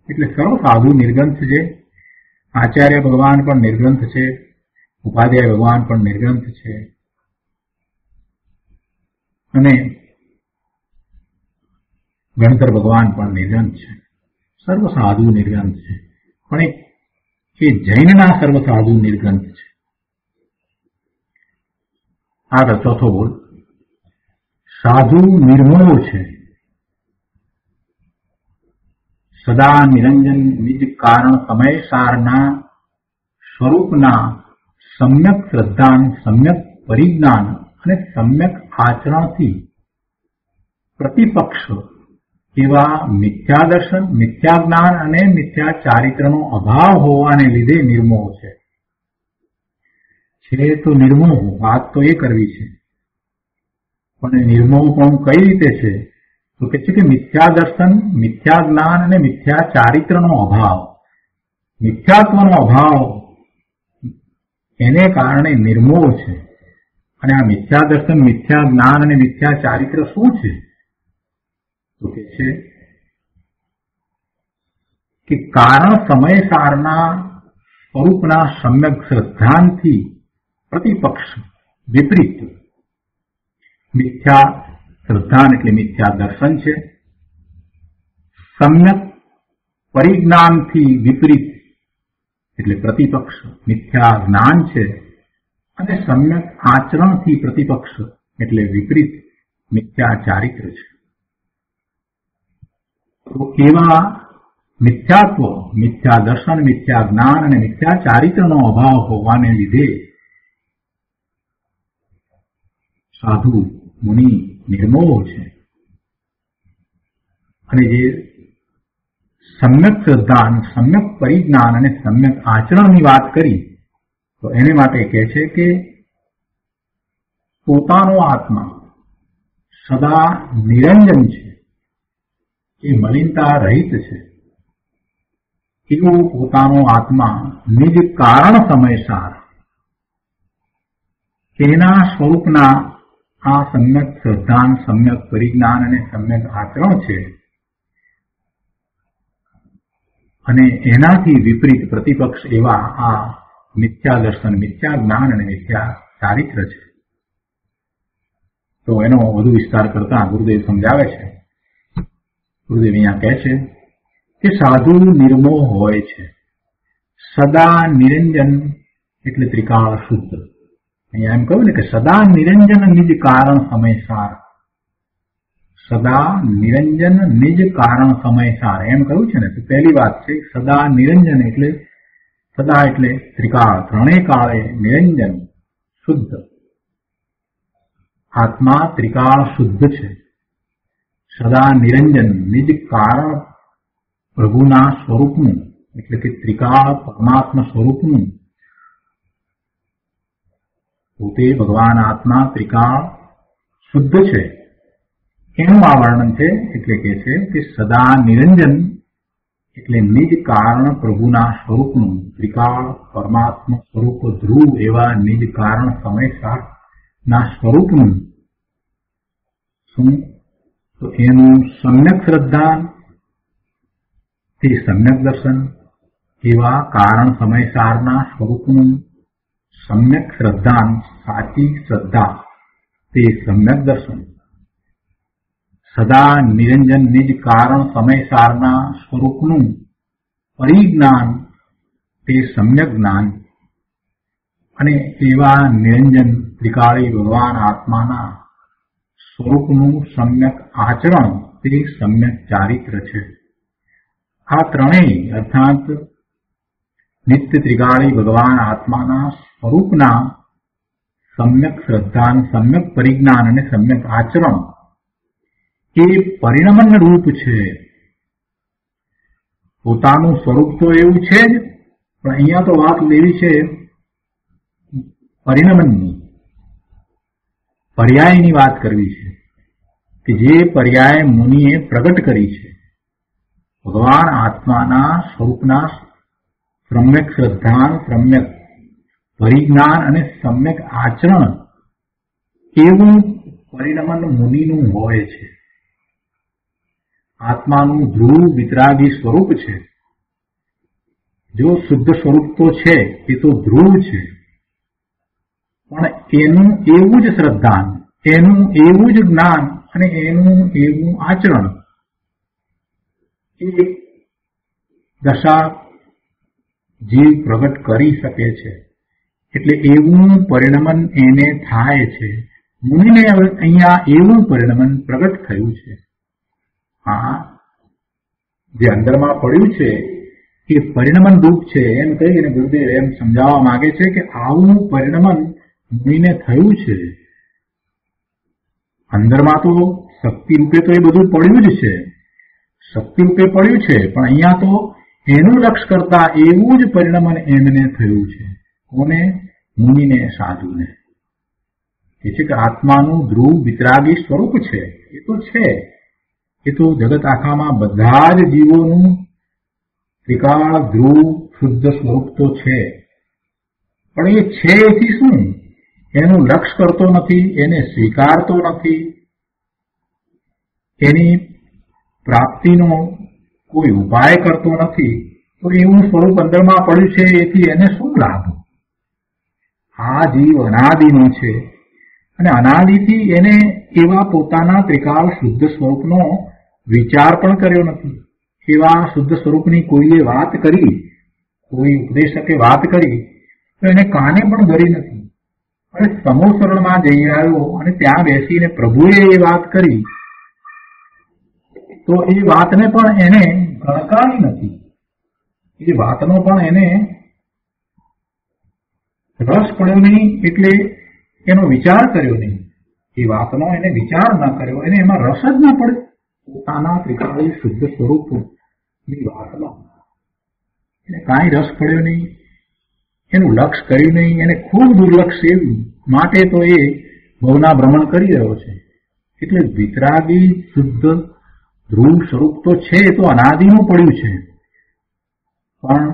એટલે સર્વ સાધુ નિર્ગ્રંથ છે. આચાર્ય ભગવાન પણ નિર્ગ્રંથ છે, ઉપાધ્યાય ભગવાન પણ નિર્ગ્રંથ છે, અને ગણધર ભગવાન પણ નિર્ગ્રંથ છે. સર્વ સાધુ નિર્ગ્રંથ છે, પણ એ જૈનના સર્વ સાધુ નિર્ગ્રંથ છે. આગળ ચોથો બોલ. સાધુ નિર્મોહ છે, સદા નિરંજન નિજ કારણ સમય સારના સ્વરૂપના સમ્યક શ્રદ્ધાન, સમ્યક પરિજ્ઞાન અને સમ્યક આચરણથી પ્રતિપક્ષ એવા મિથ્યા દર્શન, મિથ્યા જ્ઞાન અને મિથ્યા ચારિત્રનો અભાવ હોવાને લીધે નિર્મોહ છે. તો નિર્મોહ વાત તો એ કરવી છે, પણ નિર્મોહ પણ કઈ રીતે છે? તો કે છે કે મિથ્યા દર્શન, મિથ્યા જ્ઞાન અને મિથ્યા ચારિત્રનો અભાવ, મિથ્યાત્વનો અભાવ એને કારણે નિર્મોહ છે. અને આ મિથ્યા દર્શન, મિથ્યા જ્ઞાન અને મિથ્યા ચારિત્ર શું છે? તો કે છે કે કારણ સમય સારના સ્વરૂપના સમ્યક શ્રદ્ધાનથી પ્રતિપક્ષ વિપરીત. મિથ્યા શ્રદ્ધાન એટલે મિથ્યા દર્શન છે, સમ્યક પરિજ્ઞાનથી વિપરીત એટલે પ્રતિપક્ષ મિથ્યા જ્ઞાન છે, અને સમ્યક આચરણથી પ્રતિપક્ષ એટલે વિપરીત મિથ્યા ચારિત્ર છે. તો એવા મિથ્યાત્વ, મિથ્યા દર્શન, મિથ્યા જ્ઞાન અને મિથ્યા ચારિત્રનો અભાવ હોવાને લીધે સાધુ મુનિ નિર્મોહ છે. અને જે સમ્યક શ્રદ્ધા, સમ્યક પરિજ્ઞાન અને સમ્યક આચરણની વાત કરી તો એને માટે કહે છે કે પોતાનો આત્મા સદા નિરંજન છે, એ મલિનતા રહિત છે. એવું પોતાનો આત્મા નિજ કારણ સમયસાર એના સ્વરૂપના આ સમ્યક શ્રદ્ધા, સમ્યક પરિજ્ઞાન અને સમ્યક આચરણ છે. અને એનાથી વિપરીત પ્રતિપક્ષ એવા આ મિથ્યા દર્શન, મિથ્યા જ્ઞાન અને મિથ્યા ચારિત્ર છે. તો એનો વધુ વિસ્તાર કરતા ગુરુદેવ સમજાવે છે. ગુરુદેવ અહીંયા કહે છે કે સાધુ નિર્મોહ હોય છે, સદા નિરંજન એટલે ત્રિકાળ શુદ્ધ. અહીંયા એમ કહ્યું ને કે સદા નિરંજન નિજ કારણ સમયસાર. સદા નિરંજન નિજ કારણ સમયસાર એમ કહ્યું છે ને. તો પહેલી વાત છે સદા નિરંજન એટલે સદા એટલે ત્રિકાળ, ત્રણેય કાળે નિરંજન શુદ્ધ. આત્મા ત્રિકાળ શુદ્ધ છે. સદા નિરંજન નિજ કારણ પ્રભુના સ્વરૂપનું એટલે કે ત્રિકાળ પરમાત્મા સ્વરૂપનું. પોતે ભગવાન આત્મા ત્રિકાળ શુદ્ધ છે એનું આ વર્ણન છે. એટલે કે છે કે સદા નિરંજન એટલે નિજ કારણ પ્રભુના સ્વરૂપનું, ત્રિકાળ પરમાત્મા સ્વરૂપ ધ્રુવ એવા નિજ કારણ સમયસાર ના સ્વરૂપનું. શું? તો એનું સમ્યક શ્રદ્ધા તે સમ્યક દર્શન એવા કારણ સમયસારના સ્વરૂપનું. સમ્યક શ્રદ્ધા, સાચી શ્રદ્ધા તે સમ્યક દર્શન. સદા નિરંજન નિજ કારણ સમયસારના સ્વરૂપનું પરિજ્ઞાન તે સમ્યક જ્ઞાન. અને એવા નિરંજન ત્રિકાળી ભગવાન આત્માના સ્વરૂપનું સમ્યક આચરણ તે સમ્યક ચારિત્ર છે. આ ત્રણેય અર્થાત નિત્ય ત્રિકાળી ભગવાન આત્માના સ્વરૂપના સમ્યક શ્રદ્ધા, સમ્યક પરિજ્ઞાન અને સમ્યક આચરણ એ પરિણમન રૂપ છે. પોતાનું સ્વરૂપ તો એવું છે જ, પણ અહીંયા તો વાત લેવી છે પરિણમનની, પર્યાયની વાત કરવી છે કે જે પર્યાય મુનિએ પ્રગટ કરી છે. ભગવાન આત્માના સ્વરૂપના સમ્યક શ્રદ્ધા, સમ્યક પરિજ્ઞાન અને સમ્યક આચરણ એવું પરિણમન મુનિનું હોય છે. આત્માનું ધ્રુવ વિતરાગી સ્વરૂપ છે. જો શુદ્ધ સ્વરૂપ તો છે એ તો ધ્રુવ છે, પણ એનું એવું જ શ્રદ્ધા, એનું એવું જ જ્ઞાન અને એનું એવું આચરણ એ દશા જીવ પ્રગટ કરી શકે છે. એટલે એવું પરિણમન એને થાય છે. મુનિને અહીંયા એવું પરિણમન પ્રગટ થયું છે. હા, જે અંદરમાં પડ્યું છે એ પરિણમન રૂપ છે એમ કહીને ગુરુદેવ એમ સમજાવવા માંગે છે કે આવું પરિણમન મુનિને થયું છે. અંદરમાં તો શક્તિ રૂપે તો એ બધું પડ્યું જ છે, શક્તિ રૂપે પડ્યું છે, પણ અહીંયા તો એનું લક્ષ કરતા એવું જ પરિણમન એમને થયું છે. કોને? મુનિને, સાધુને. એ છે કે આત્માનું ધ્રુવ વિતરાગી સ્વરૂપ છે. એ તો છે, એ તો જગત આખામાં બધા જ જીવોનું ત્રિકાળ ધ્રુવ શુદ્ધ સ્વરૂપ તો છે. પણ એ છે એથી શું? એનું લક્ષ કરતો નથી, એને સ્વીકારતો નથી, એની પ્રાપ્તિનો કોઈ ઉપાય કરતો નથી. તો એવું સ્વરૂપ અંદરમાં પડ્યું છે એથી એને શું લાભ? આ જીવ અનાદિનો છે અને અનાદિથી એને એવા પોતાના ત્રિકાળ શુદ્ધ સ્વરૂપનો વિચાર પણ કર્યો નથી. એવા શુદ્ધ સ્વરૂપની કોઈએ વાત કરી, કોઈ ઉપદેશકે વાત કરી તો એને કાને પણ ધરી નથી. અને સમોસરણમાં જઈ આવ્યો અને ત્યાં બેસીને પ્રભુએ એ વાત કરી તો એ વાતને પણ એને ગણકારી નથી, એ વાતનો પણ એને રસ પડ્યો નહીં, એટલે એનો વિચાર કર્યો નહીં. એ વાતનો એને વિચાર ના કર્યો, એને એમાં રસ જ ના પડે. પોતાના ત્રિકાળી શુદ્ધ સ્વરૂપની વાતમાં એને કાંઈ રસ પડ્યો નહીં, એનું લક્ષ કર્યું નહીં, એને ખૂબ દુર્લક્ષ સેવ્યું. માટે તો એ ભવના ભ્રમણ કરી રહ્યો છે. એટલે વિતરાગી શુદ્ધ ધ્રુવ સ્વરૂપ તો છે, એ તો અનાદિનું પડ્યું છે, પણ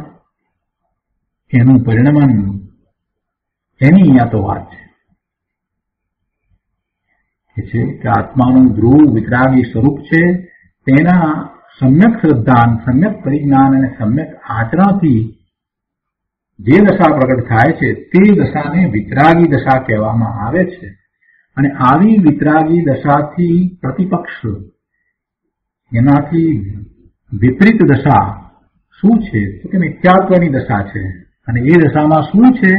એનું પરિણમન એની અહીંયા તો વાત છે કે આત્માનું ધ્રુવ વિતરાગી સ્વરૂપ છે. તેના સમ્યક શ્રદ્ધાન, સમ્યક પરિજ્ઞાન અને સમ્યક આચરણથી જે દશા પ્રગટ થાય છે તે દશાને વિતરાગી દશા કહેવામાં આવે છે. અને આવી વિતરાગી દશાથી પ્રતિપક્ષ, એનાથી વિપરીત દશા શું છે? તો કે મિથ્યાત્વની દશા છે. અને એ દશામાં શું છે?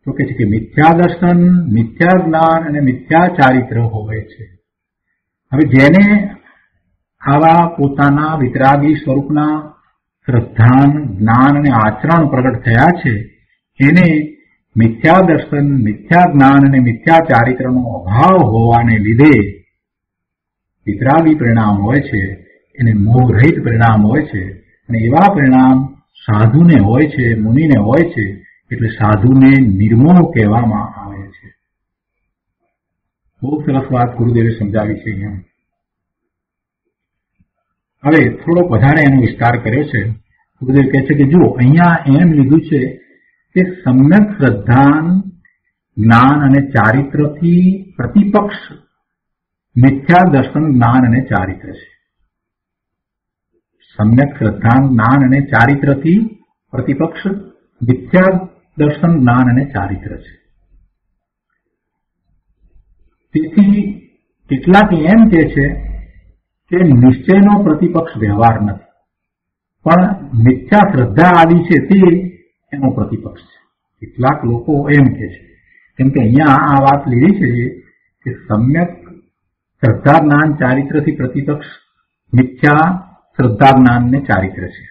તો કે છે કે મિથ્યા દર્શન, મિથ્યા જ્ઞાન અને મિથ્યા ચારિત્ર હોય છે. હવે જેને આવા પોતાના વિતરાગી સ્વરૂપના શ્રદ્ધાન, જ્ઞાન અને આચરણ પ્રગટ થયા છે, એને મિથ્યા દર્શન, મિથ્યા જ્ઞાન અને મિથ્યા ચારિત્રનો અભાવ હોવાને લીધે વિતરાગી પરિણામ હોય છે, એને મોહરહિત પરિણામ હોય છે. અને એવા પરિણામ સાધુને હોય છે, મુનિને હોય છે. એટલે સાધુને નિર્મોહ કહેવામાં આવે છે. બહુ સરસ વાત ગુરુદેવે સમજાવી છે અહીંયા. હવે થોડોક વધારે એનો વિસ્તાર કર્યો છે. ગુરુદેવ કહે છે કે જો અહીંયા એમ લીધું છે કે સમ્યક શ્રદ્ધાન, જ્ઞાન અને ચારિત્રથી પ્રતિપક્ષ મિથ્યા દર્શન, જ્ઞાન અને ચારિત્ર છે. સમ્યક શ્રદ્ધાન, જ્ઞાન અને ચારિત્રથી પ્રતિપક્ષ મિથ્યા દર્શન, જ્ઞાન અને ચારિત્ર છે. તેથી કેટલાક એમ કહે છે કે નિશ્ચયનો પ્રતિપક્ષ વ્યવહાર નથી, પણ મિથ્યા શ્રદ્ધા આદિ છે તે એનો પ્રતિપક્ષ છે. કેટલાક લોકો એમ કહે છે, કેમ કે અહીંયા આ વાત લીધી છે કે સમ્યક શ્રદ્ધા, જ્ઞાન, ચારિત્રથી પ્રતિપક્ષ મિથ્યા શ્રદ્ધા, જ્ઞાન ને ચારિત્ર છે.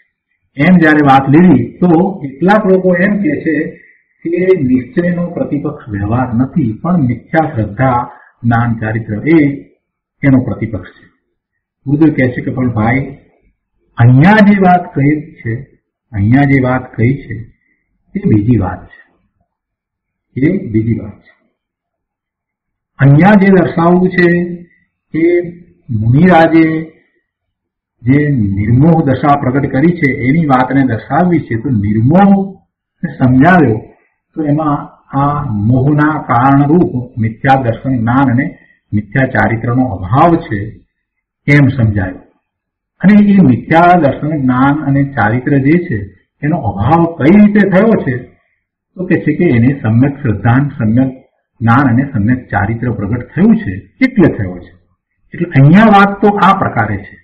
એમ જયારે વાત લીધી તો કેટલાક લોકો એમ કહે છે કે નિશ્ચયનો પ્રતિપક્ષ વ્યવહાર નથી, પણ મિથ્યા શ્રદ્ધા, જ્ઞાન, ચારિત્ર એનો પ્રતિપક્ષ છે. ગુરુદેવ કહે છે કે પણ ભાઈ, અહીંયા જે વાત કહી છે, અહીંયા જે વાત કહી છે એ બીજી વાત છે, એ બીજી વાત છે. અહીંયા જે દર્શાવવું છે એ મુનિરાજે જે નિર્મોહ દશા પ્રગટ કરી છે એની વાતને દર્શાવવી છે. તો નિર્મોહ સમજાવ્યો તો એમાં આ મોહના કારણરૂપ મિથ્યા દર્શન, જ્ઞાન અને મિથ્યા ચારિત્રનો અભાવ છે એમ સમજાયું. અને એ મિથ્યા દર્શન, જ્ઞાન અને ચારિત્ર જે છે એનો અભાવ કઈ રીતે થયો છે? તો કે છે કે એને સમ્યક શ્રદ્ધાન, સમ્યક જ્ઞાન અને સમ્યક ચારિત્ર પ્રગટ થયું છે એટલે થયો છે. એટલે અહીંયા વાત તો આ પ્રકારે છે,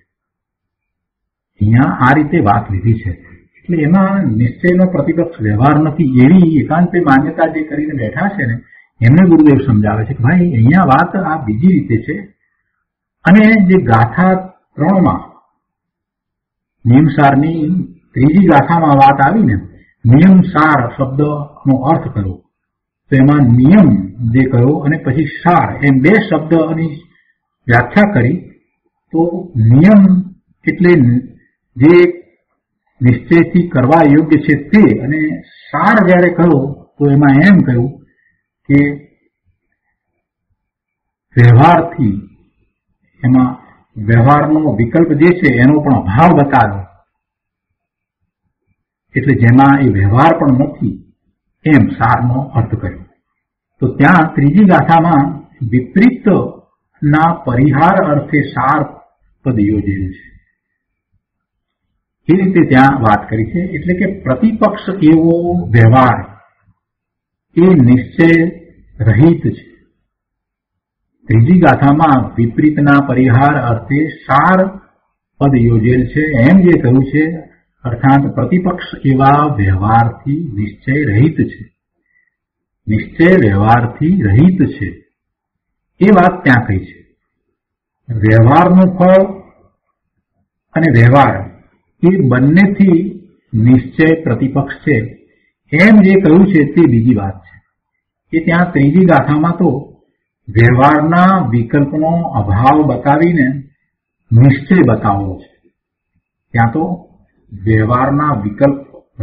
અહીંયા આ રીતે વાત લીધી છે. એટલે એમાં નિશ્ચયનો પ્રતિપક્ષ વ્યવહાર નથી એવી એકાંતે માન્યતા જે કરીને બેઠા છે ને એમને ગુરુદેવ સમજાવે છે કે ભાઈ અહીંયા વાત આ બીજી રીતે છે. અને જે ગાથા 3માં નિયમસારની ત્રીજી ગાથામાં વાત આવી ને, નિયમસાર શબ્દનો અર્થ કર્યો, તો એમાં નિયમ જે કર્યો અને પછી સાર એમ બે શબ્દની વ્યાખ્યા કરી. તો નિયમ એટલે જે નિશ્ચયથી કરવા યોગ્ય છે તે, અને સાર જયારે કહ્યો તો એમાં એમ કહ્યું કે વ્યવહારથી, એમાં વ્યવહારનો વિકલ્પ જે છે એનો પણ અભાવ બતાવ્યો, એટલે જેમાં એ વ્યવહાર પણ નથી એમ સારનો અર્થ કર્યો. તો ત્યાં ત્રીજી ગાથામાં વિપરીતના પરિહાર અર્થે સાર પદ યોજેલું છે. એ રીતે ત્યાં વાત કરી છે. એટલે કે પ્રતિપક્ષ એવો વ્યવહાર એ નિશ્ચય રહિત છે. ત્રીજી ગાથામાં વિપરીતના પરિહાર અર્થે સાર પદ યોજેલ છે એમ જે કહ્યું છે, અર્થાત પ્રતિપક્ષ એવા વ્યવહારથી નિશ્ચય રહિત છે, નિશ્ચય વ્યવહારથી રહિત છે એ વાત ત્યાં કહી છે. વ્યવહારનું ફળ અને વ્યવહાર એ બંનેથી નિશ્ચય પ્રતિપક્ષ છે એમ જે કહ્યું છે તે બીજી વાત છે. એ ત્યાં ત્રીજી ગાથામાં તો વ્યવહારના વિકલ્પનો અભાવ બતાવીને નિશ્ચય બતાવવો છે. ત્યાં તો વ્યવહારના વિકલ્પ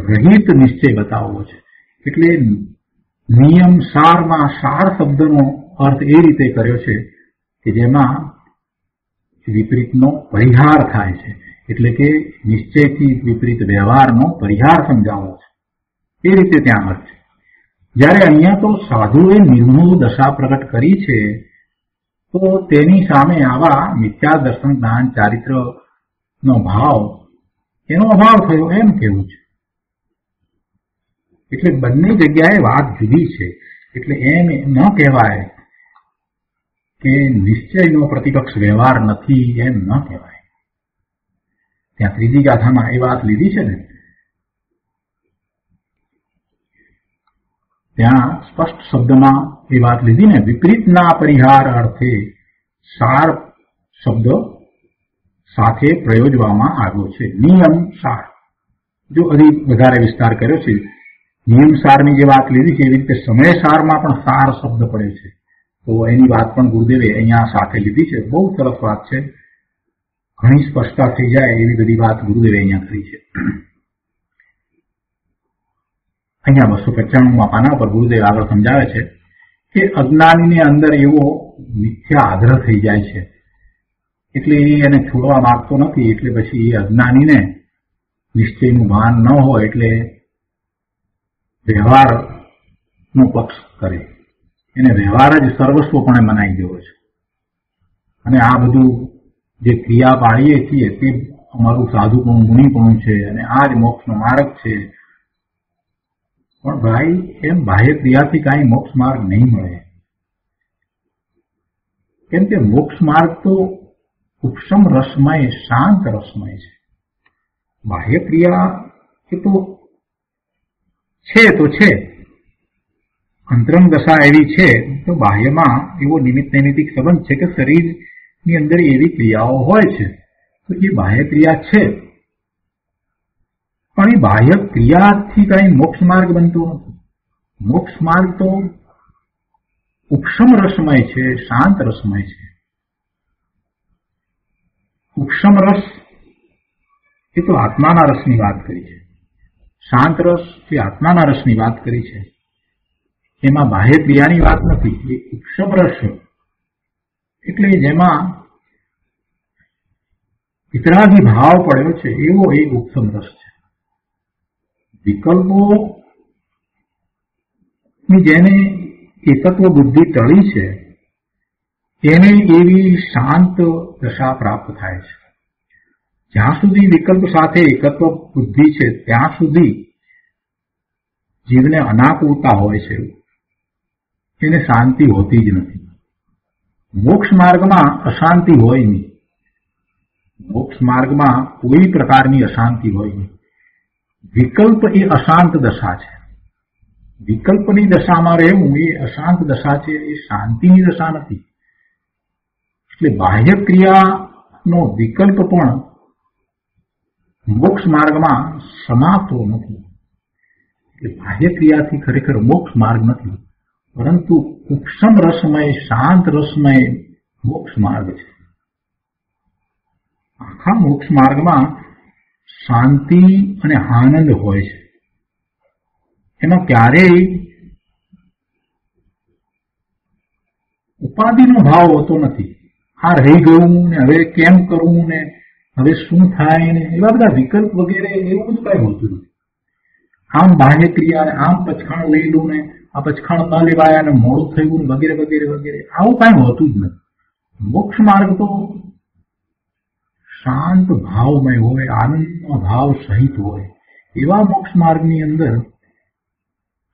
રહિત નિશ્ચય બતાવવો છે. એટલે નિયમ સારમાં સાર શબ્દનો અર્થ એ રીતે કર્યો છે કે જેમાં વિપરીતનો પરિહાર થાય છે. એટલે કે નિશ્ચયથી વિપરીત વ્યવહારનો પરિહાર સમજાવવો છે. એ રીતે ત્યાં અર્થ છે. જ્યારે અહીંયા તો સાધુએ નિર્મૂળ દશા પ્રગટ કરી છે તો તેની સામે આવા મિથ્યા દર્શન જ્ઞાન ચારિત્રનો ભાવ એનો અભાવ થયો એમ કેવું છે. એટલે બંને જગ્યાએ વાત જુદી છે. એટલે એમ ન કહેવાય કે નિશ્ચયનો પ્રતિપક્ષ વ્યવહાર નથી, એમ ન કહેવાય. ત્યાં ત્રીજી ગાથામાં એ વાત લીધી છે ને, ત્યાં સ્પષ્ટ શબ્દમાં એ વાત લીધી ને, વિપરીતના પરિહાર અર્થે સાર શબ્દ સાથે પ્રયોજવામાં આવ્યો છે. નિયમ સાર જો હજી વધારે વિસ્તાર કર્યો છે. નિયમ સારની જે વાત લીધી છે એવી રીતે સમય સારમાં પણ સાર શબ્દ પડે છે. તો એની વાત પણ ગુરુદેવે અહીંયા સાથે લીધી છે. બહુ સરસ વાત છે. ઘણી સ્પષ્ટતા થઈ જાય એવી બધી વાત ગુરુદેવે અહીંયા કરી છે. અહીંયા 295 પાના પર ગુરુદેવ આગળ સમજાવે છે કે અજ્ઞાનીની અંદર એવો મિથ્યા આગ્રહ થઈ જાય છે. એટલે એને છોડવા માંગતો નથી. એટલે પછી એ અજ્ઞાનીને નિશ્ચયનું ભાન ન હોય એટલે વ્યવહારનો પક્ષ કરે. એને વ્યવહાર જ સર્વસ્વપણે મનાઈ ગયો છે. અને આ બધું જે ક્રિયા પાડીએ છીએ તે અમારું સાધુપણું મુનિપણું છે અને આ જ મોક્ષનો માર્ગ છે. પણ ભાઈ, એમ બાહ્ય ક્રિયાથી કાંઈ મોક્ષ માર્ગ નહીં મળે. કેમ કે મોક્ષ માર્ગ તો ઉપશમ રસમય, શાંત રસમય છે. બાહ્ય ક્રિયા એ તો છે, અંતરંગ દશા એવી છે તો બાહ્યમાં એવો નિમિત્ત નૈમિતિક સંબંધ છે કે શરીરની અંદર એવી ક્રિયાઓ હોય છે તો એ બાહ્ય ક્રિયા છે. પણ એ બાહ્ય ક્રિયાથી કઈ મોક્ષ માર્ગ બનતો નથી. મોક્ષ માર્ગ તો ઉપશમ રસમય છે, શાંત રસમય છે. ઉપશમ રસ એ તો આત્માના રસની વાત કરી છે. શાંત રસ એ આત્માના રસની વાત કરી છે. એમાં બાહ્ય ક્રિયાની વાત નથી. એ ઉપશમ રસ એટલે જેમાં વિતરાગી ભાવ પડ્યો છે એવો એક ઉપશમ રસ છે. વિકલ્પો જેને એકત્વ બુદ્ધિ ટળી છે એને એવી શાંત દશા પ્રાપ્ત થાય છે. જ્યાં સુધી વિકલ્પ સાથે એકત્વ બુદ્ધિ છે ત્યાં સુધી જીવને અનાકુરતા હોય છે, એને શાંતિ હોતી જ નથી. મોક્ષ માર્ગમાં અશાંતિ હોય નહીં. મોક્ષ માર્ગમાં કોઈ પ્રકારની અશાંતિ હોય નહીં. વિકલ્પ એ અશાંત દશા છે. વિકલ્પની દશામાં રહેવું એ અશાંત દશા છે, એ શાંતિની દશા નથી. એટલે બાહ્ય ક્રિયાનો વિકલ્પ પણ મોક્ષ માર્ગમાં સમાતો નથી. એટલે બાહ્ય ક્રિયાથી ખરેખર મોક્ષ માર્ગ નથી, પરંતુ ઉપશમ રસમય, શાંત રસમય મોક્ષ માર્ગ છે. આખા મોક્ષ માર્ગમાં શાંતિ અને આનંદ હોય છે. એમાં ક્યારેય ઉપાધિનો ભાવ હોતો નથી. આ રહી ગયું ને હવે કેમ કરવું ને હવે શું થાય ને એવા બધા વિકલ્પ વગેરે એવું બધું કઈ હોતું નથી. આમ બાહ્ય ક્રિયા, આમ પચખાણ લઈ લું ને આ પચખાણ ન લેવાયા ને મોડું થયું ને વગેરે વગેરે વગેરે આવું કઈ હોતું જ નથી. મોક્ષ માર્ગ તો શાંત ભાવમય હોય, આનંદનો ભાવ સહિત હોય. એવા મોક્ષ માર્ગની અંદર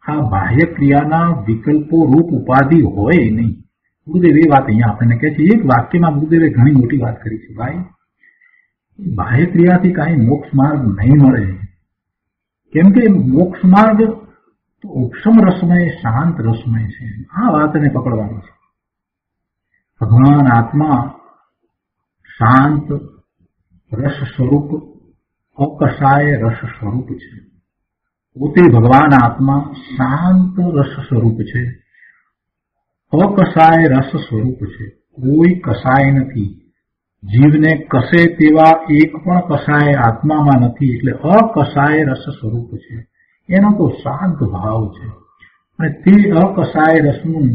આ બાહ્ય ક્રિયાના વિકલ્પો રૂપ ઉપાધિ હોય નહીં. ગુરુદેવ એ વાત અહીંયા આપણને કહે છે. એક વાક્યમાં ગુરુદેવે ઘણી મોટી વાત કરી છે. ભાઈ, બાહ્ય ક્રિયાથી કાંઈ મોક્ષ માર્ગ નહીં મળે. કેમ કે મોક્ષ માર્ગ તો ઉપશમ રસમય, શાંત રસમય છે. આ વાતને પકડવાની છે. ભગવાન આત્મા શાંત રસ સ્વરૂપ, અકસાય રસ સ્વરૂપ છે. પોતે ભગવાન આત્મા શાંત રસ સ્વરૂપ છે, અકસાય રસ સ્વરૂપ છે. કોઈ કસાય નથી. જીવને કસે તેવા એક પણ કસાય આત્મામાં નથી, એટલે અકસાય રસ સ્વરૂપ છે. એનો તો શાંત ભાવ છે. અને તે અકસાય રસનું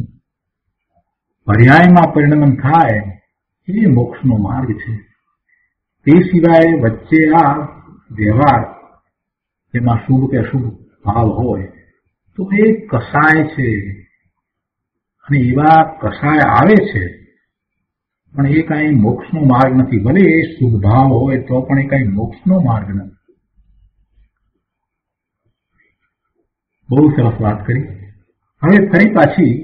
પર્યાયમાં પરિણમન થાય એ મોક્ષનો માર્ગ છે. તે સિવાય વચ્ચે આ વ્યવહાર જેમાં શુભ કે અશુભ ભાવ હોય તો એ કસાય છે. અને એવા કસાય આવે છે, પણ એ કાંઈ મોક્ષનો માર્ગ નથી. ભલે એ શુભ ભાવ હોય તો પણ એ કાંઈ મોક્ષનો માર્ગ નથી. બહુ સરસ વાત કરી. હવે ફરી પાછી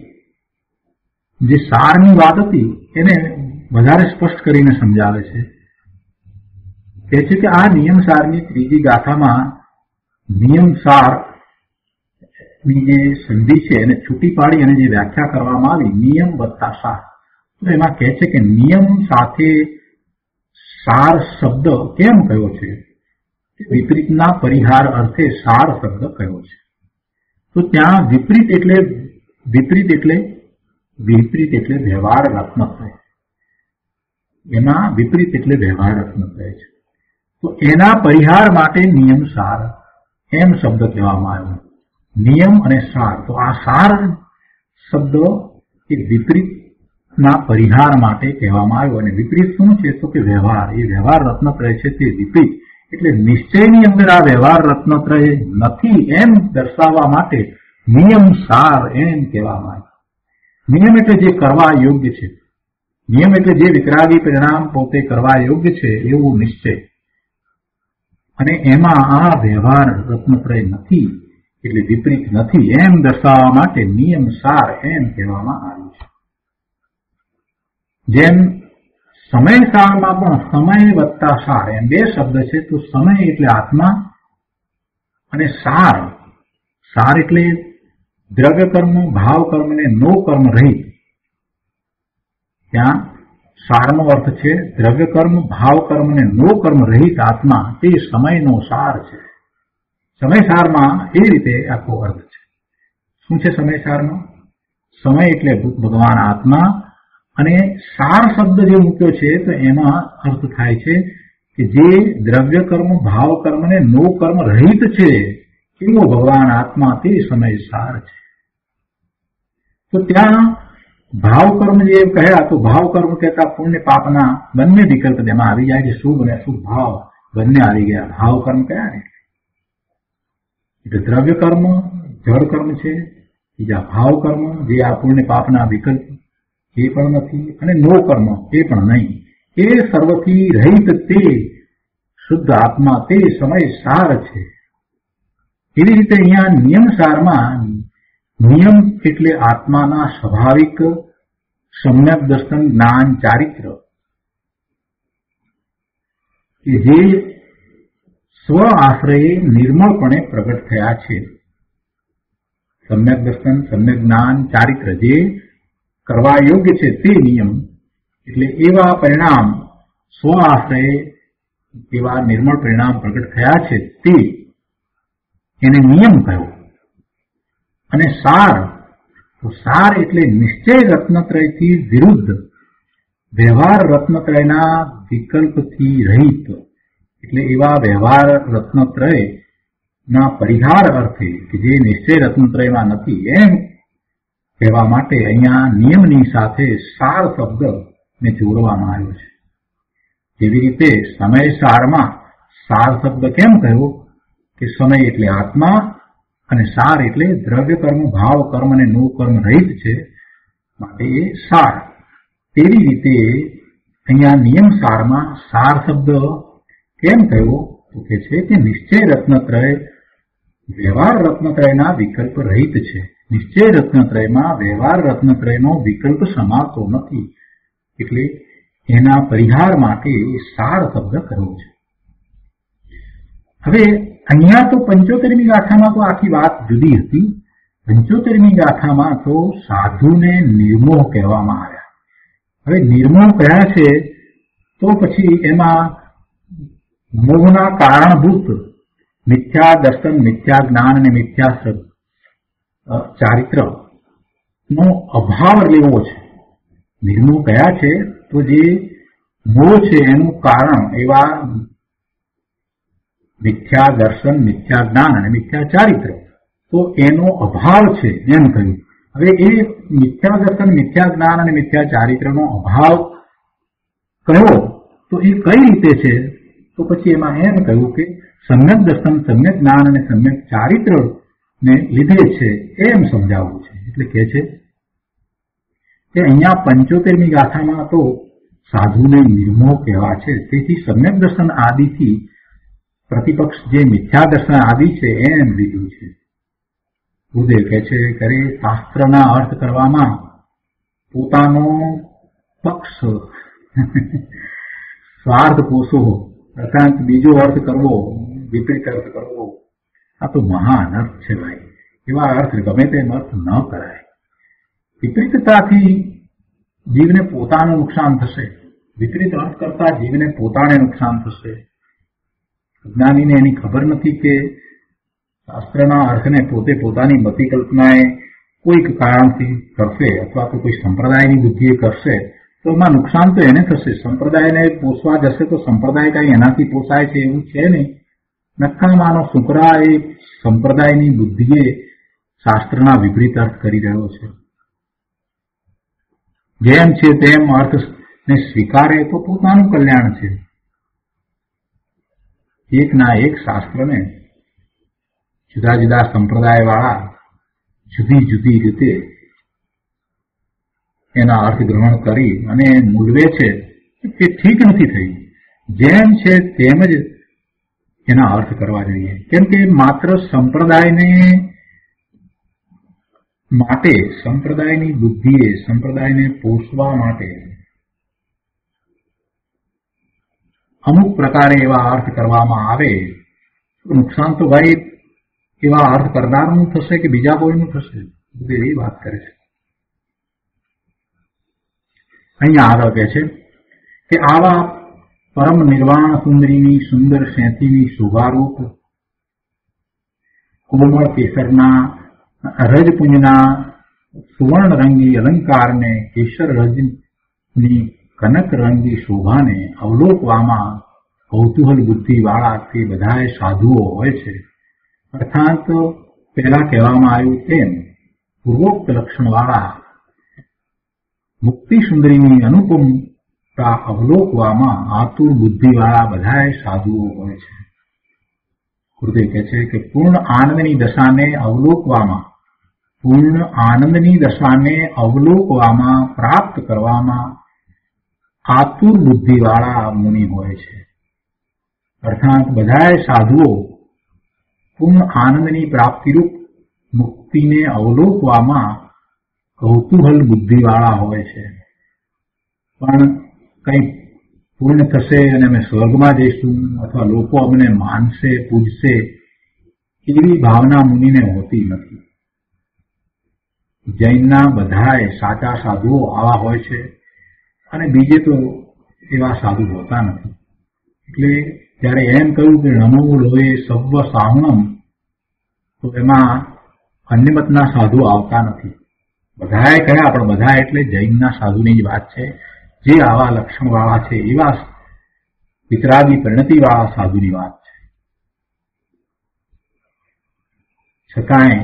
જે સારની વાત હતી એને વધારે સ્પષ્ટ કરીને સમજાવે છે. કહે છે કે આ નિયમ સારની ત્રીજી ગાથામાં નિયમ સાર ની જે સંધિ છે એને છૂટી પાડી અને જે વ્યાખ્યા કરવામાં આવી નિયમ વત્તા સાર, તો એમાં કહે છે કે નિયમ સાથે સાર શબ્દ કેમ કયો છે? વિપરીતના પરિહાર અર્થે સાર શબ્દ કયો છે? તો ત્યાં વિપરીત એટલે વ્યવહાર રત્નત્રય. એમાં વિપરીત એટલે વ્યવહાર રત્નત્રય છે. તો એના પરિહાર માટે નિયમ સાર એમ શબ્દ કહેવામાં આવ્યો. નિયમ અને સાર, તો આ સાર શબ્દ એ વિપરીતના પરિહાર માટે કહેવામાં આવ્યો. અને વિપરીત શું છે? તો કે વ્યવહાર. એ વ્યવહાર રત્નત્રય છે તે વિપરીત, એટલે નિશ્ચયની અંદર આ વ્યવહાર રત્નત્રય નથી એમ દર્શાવવા માટે નિયમ સાર એમ કહેવામાં આવ્યું. નિયમ એટલે જે કરવા યોગ્ય છે. નિયમ એટલે જે વિતરાગી પરિણામ પોતે કરવા યોગ્ય છે એવું નિશ્ચય. અને એમાં આ વ્યવહાર રત્નત્રય નથી એટલે વિપરીત નથી એમ દર્શાવવા માટે નિયમ સાર એમ કહેવામાં આવ્યું છે. જેમ સમય સારમાં પણ સમય વત્તા સાર એમ બે શબ્દ છે. તો સમય એટલે આત્મા અને સાર, સાર એટલે દ્રવ્ય કર્મ, ભાવ કર્મ ને નો કર્મ રહિત. ત્યાં સારનો અર્થ છે દ્રવ્ય કર્મ, ભાવ કર્મ ને નો કર્મ રહિત આત્મા, તે સમયનો સાર છે. સમય સારમાં એ રીતે આખો અર્થ છે. શું છે સમય સારમાં? સમય એટલે ભગવાન આત્મા, અને સાર શબ્દ જે મૂક્યો છે તો એમાં અર્થ થાય છે કે જે દ્રવ્ય કર્મ, ભાવ કર્મ ને નો કર્મ રહિત છે એવો ભગવાન આત્મા, તે સમય સાર છે. તો ત્યાં ભાવ કર્મ જે કહ્યા, તો ભાવ કર્મ કહેતા પુણ્ય પાપના બંને વિકલ્પ તેમાં આવી જાય છે. શુભ અને અશુભ ભાવ બંને આવી ગયા. ભાવ કર્મ કયા ને એટલે દ્રવ્ય કર્મ જળ કર્મ છે. બીજા ભાવ કર્મ જે આ પુણ્ય પાપના વિકલ્પ એ પણ નથી, અને નો કર્મ એ પણ નહીં. એ સર્વથી રહિત તે શુદ્ધ આત્મા, તે સમય સાર છે. એવી રીતે અહીંયા નિયમ સારમાં નિયમ એટલે આત્માના સ્વાભાવિક સમ્યક દર્શન, જ્ઞાન, ચારિત્ર કે જે સ્વ આશ્રયે નિર્મળપણે પ્રગટ થયા છે. સમ્યક દર્શન, સમ્યક જ્ઞાન, ચારિત્ર જે કરવા યોગ્ય છે તે નિયમ, એટલે એવા પરિણામ સ્વ આશ્રયે એવા નિર્મળ પરિણામ પ્રગટ થયા છે તે એને નિયમ કહ્યો. અને સાર, તો સાર એટલે નિશ્ચય રત્નત્રયથી વિરુદ્ધ, વ્યવહાર રત્નત્રયના વિકલ્પથી રહિત, એટલે એવા વ્યવહાર રત્નત્રય ના પરિહાર અર્થે કે જે નિશ્ચય રત્નત્રયમાં નથી એમ કહેવા માટે અહીંયા નિયમની સાથે સાર શબ્દ ને જોડવામાં આવ્યો છે. જેવી રીતે સમય સારમાં સાર શબ્દ કેમ કહ્યો કે સમય એટલે આત્મા અને સાર એટલે દ્રવ્ય કર્મ, ભાવ કર્મ અને નો કર્મ રહિત છે, માટે એ સાર. તેવી રીતે અહીંયા નિયમ સારમાં સાર શબ્દ કેમ કહ્યો તો કે છે કે નિશ્ચય રત્નત્રય વ્યવહાર રત્નત્રયના વિકલ્પ રહિત છે. નિશ્ચય રત્નત્રયમાં વ્યવહાર રત્નત્રયનો વિકલ્પ સમાતો નથી, એટલે એના પરિહાર માટે સાર શબ્દ કહ્યો છે. હવે અહીંયા તો 75મી ગાથામાં તો આખી વાત જુદી હતી. 75મી ગાથામાં તો સાધુને નિર્મોહ કહેવામાં આવ્યા. હવે નિર્મોહ કયા છે તો પછી એમાં મોહના કારણભૂત મિથ્યા દર્શન, મિથ્યા જ્ઞાન અને મિથ્યા ચારિત્ર નો અભાવ લેવો છે. નિર્મોહ કયા છે? તો જે મોહ છે એનું કારણ એવા મિથ્યા દર્શન, મિથ્યા જ્ઞાન અને મિથ્યા ચારિત્ર, તો એનો અભાવ છે એમ કહ્યું. હવે એ મિથ્યા દર્શન, મિથ્યા જ્ઞાન અને મિથ્યા ચારિત્રનો અભાવ કયો, તો એ કઈ રીતે છે? તો પછી એમાં એમ કહ્યું કે સમ્યક દર્શન, સમ્યક જ્ઞાન અને સમ્યક ચારિત્ર ને લીધે છે એમ સમજાવવું છે. એટલે કે છે કે અહીંયા 75મી ગાથામાં તો સાધુને નિર્મોહ કહેવા છે. તેથી સમ્યક દર્શન આદિથી પ્રતિપક્ષ જે મિથ્યા દર્શન આદિ છે એમ લીધું છે. ગુરુદેવ કહે છે કે શાસ્ત્રના અર્થ કરવામાં પોતાનો પક્ષ સ્વાર્થ પોષવો અર્થાત બીજો અર્થ કરવો, વિપરીત અર્થ કરવો, આ તો મહાન અર્થ છે ભાઈ. એવા અર્થ ગમે તેમ અર્થ ન કરાય. વિપરીતતાથી જીવને પોતાનું નુકસાન થશે. વિપરીત અર્થ કરતા જીવને પોતાને નુકસાન થશે. અજ્ઞાનીને એની ખબર નથી કે શાસ્ત્રના અર્થને પોતે પોતાની મતિ કલ્પનાએ કોઈક કારણથી કરશે અથવા તો કોઈ સંપ્રદાયની બુદ્ધિએ કરશે તો એમાં નુકસાન તો એને થશે. સંપ્રદાયને પોષવા જશે તો સંપ્રદાય કઈ એનાથી પોષાય છે એવું છે નહીં. નક્કામાનો શુક્રા એ સંપ્રદાયની બુદ્ધિએ શાસ્ત્રના વિપરીત અર્થ કરી રહ્યો છે. જેમ છે તેમ અર્થને સ્વીકારે તો પોતાનું કલ્યાણ છે. એકના એક શાસ્ત્રને જુદા જુદા સંપ્રદાય વાળા જુદી જુદી રીતે એના અર્થ ગ્રહણ કરી અને મૂલવે છે તે ઠીક નથી થયું. જેમ છે તેમ જ એના અર્થ કરવા જોઈએ. કેમ કે માત્ર સંપ્રદાયને માટે, સંપ્રદાયની બુદ્ધિએ સંપ્રદાયને પોષવા માટે અમુક પ્રકારે એવા અર્થ કરવામાં આવે તો નુકસાન તો ભાઈ એવા અર્થ કરનારનું થશે કે બીજા કોઈનું થશે? એ વાત કરે છે. અહીંયા આગળ કહે છે કે આવા પરમ નિર્વાણ સુંદરીની સુંદર સેંથીની શોભારૂપ કોમળ કેસરના રજપુંજના સુવર્ણ રંગી અલંકારને, કેસર રજની કનક રંગી શોભાને અવલોકવામાં કૌતૂહલ બુદ્ધિ વાળા તે બધાએ સાધુઓ હોય છે. અર્થાત પહેલા કહેવામાં આવ્યું તેમ પૂર્વોક્ત લક્ષણ વાળા મુક્તિ સુંદરીની અનુપમતા અવલોકવામાં આતુર બુદ્ધિ વાળા બધાએ સાધુઓ હોય છે. ગુરુદેવ કહે છે કે પૂર્ણ આનંદની દશાને અવલોકવામાં પ્રાપ્ત કરવામાં આતુર બુદ્ધિ વાળા મુનિ હોય છે. અર્થાત બધાએ સાધુઓ પૂર્ણ આનંદની પ્રાપ્તિરૂપ મુક્તિને અવલોકવામાં કૌતૂહલ બુદ્ધિ વાળા હોય છે. પણ કંઈ પૂર્ણ થશે અને અમે સ્વર્ગમાં જઈશું અથવા લોકો અમને માનશે, પૂજશે, એવી ભાવના મુનિને હોતી નથી. જૈનના બધાએ સાચા સાધુઓ આવા હોય છે અને બીજે તો એવા સાધુ હોતા નથી. એટલે જ્યારે એમ કહ્યું કે નમો લોહે સર્વ સાહુણમ, તો એમાં અન્યમતના સાધુ આવતા નથી. બધાએ કયા, પણ બધા એટલે જૈનના સાધુની જ વાત છે, જે આવા લક્ષણ વાળા છે, એવા વિતરાગી પરિણતિ વાળા સાધુની વાત છે. છતાંય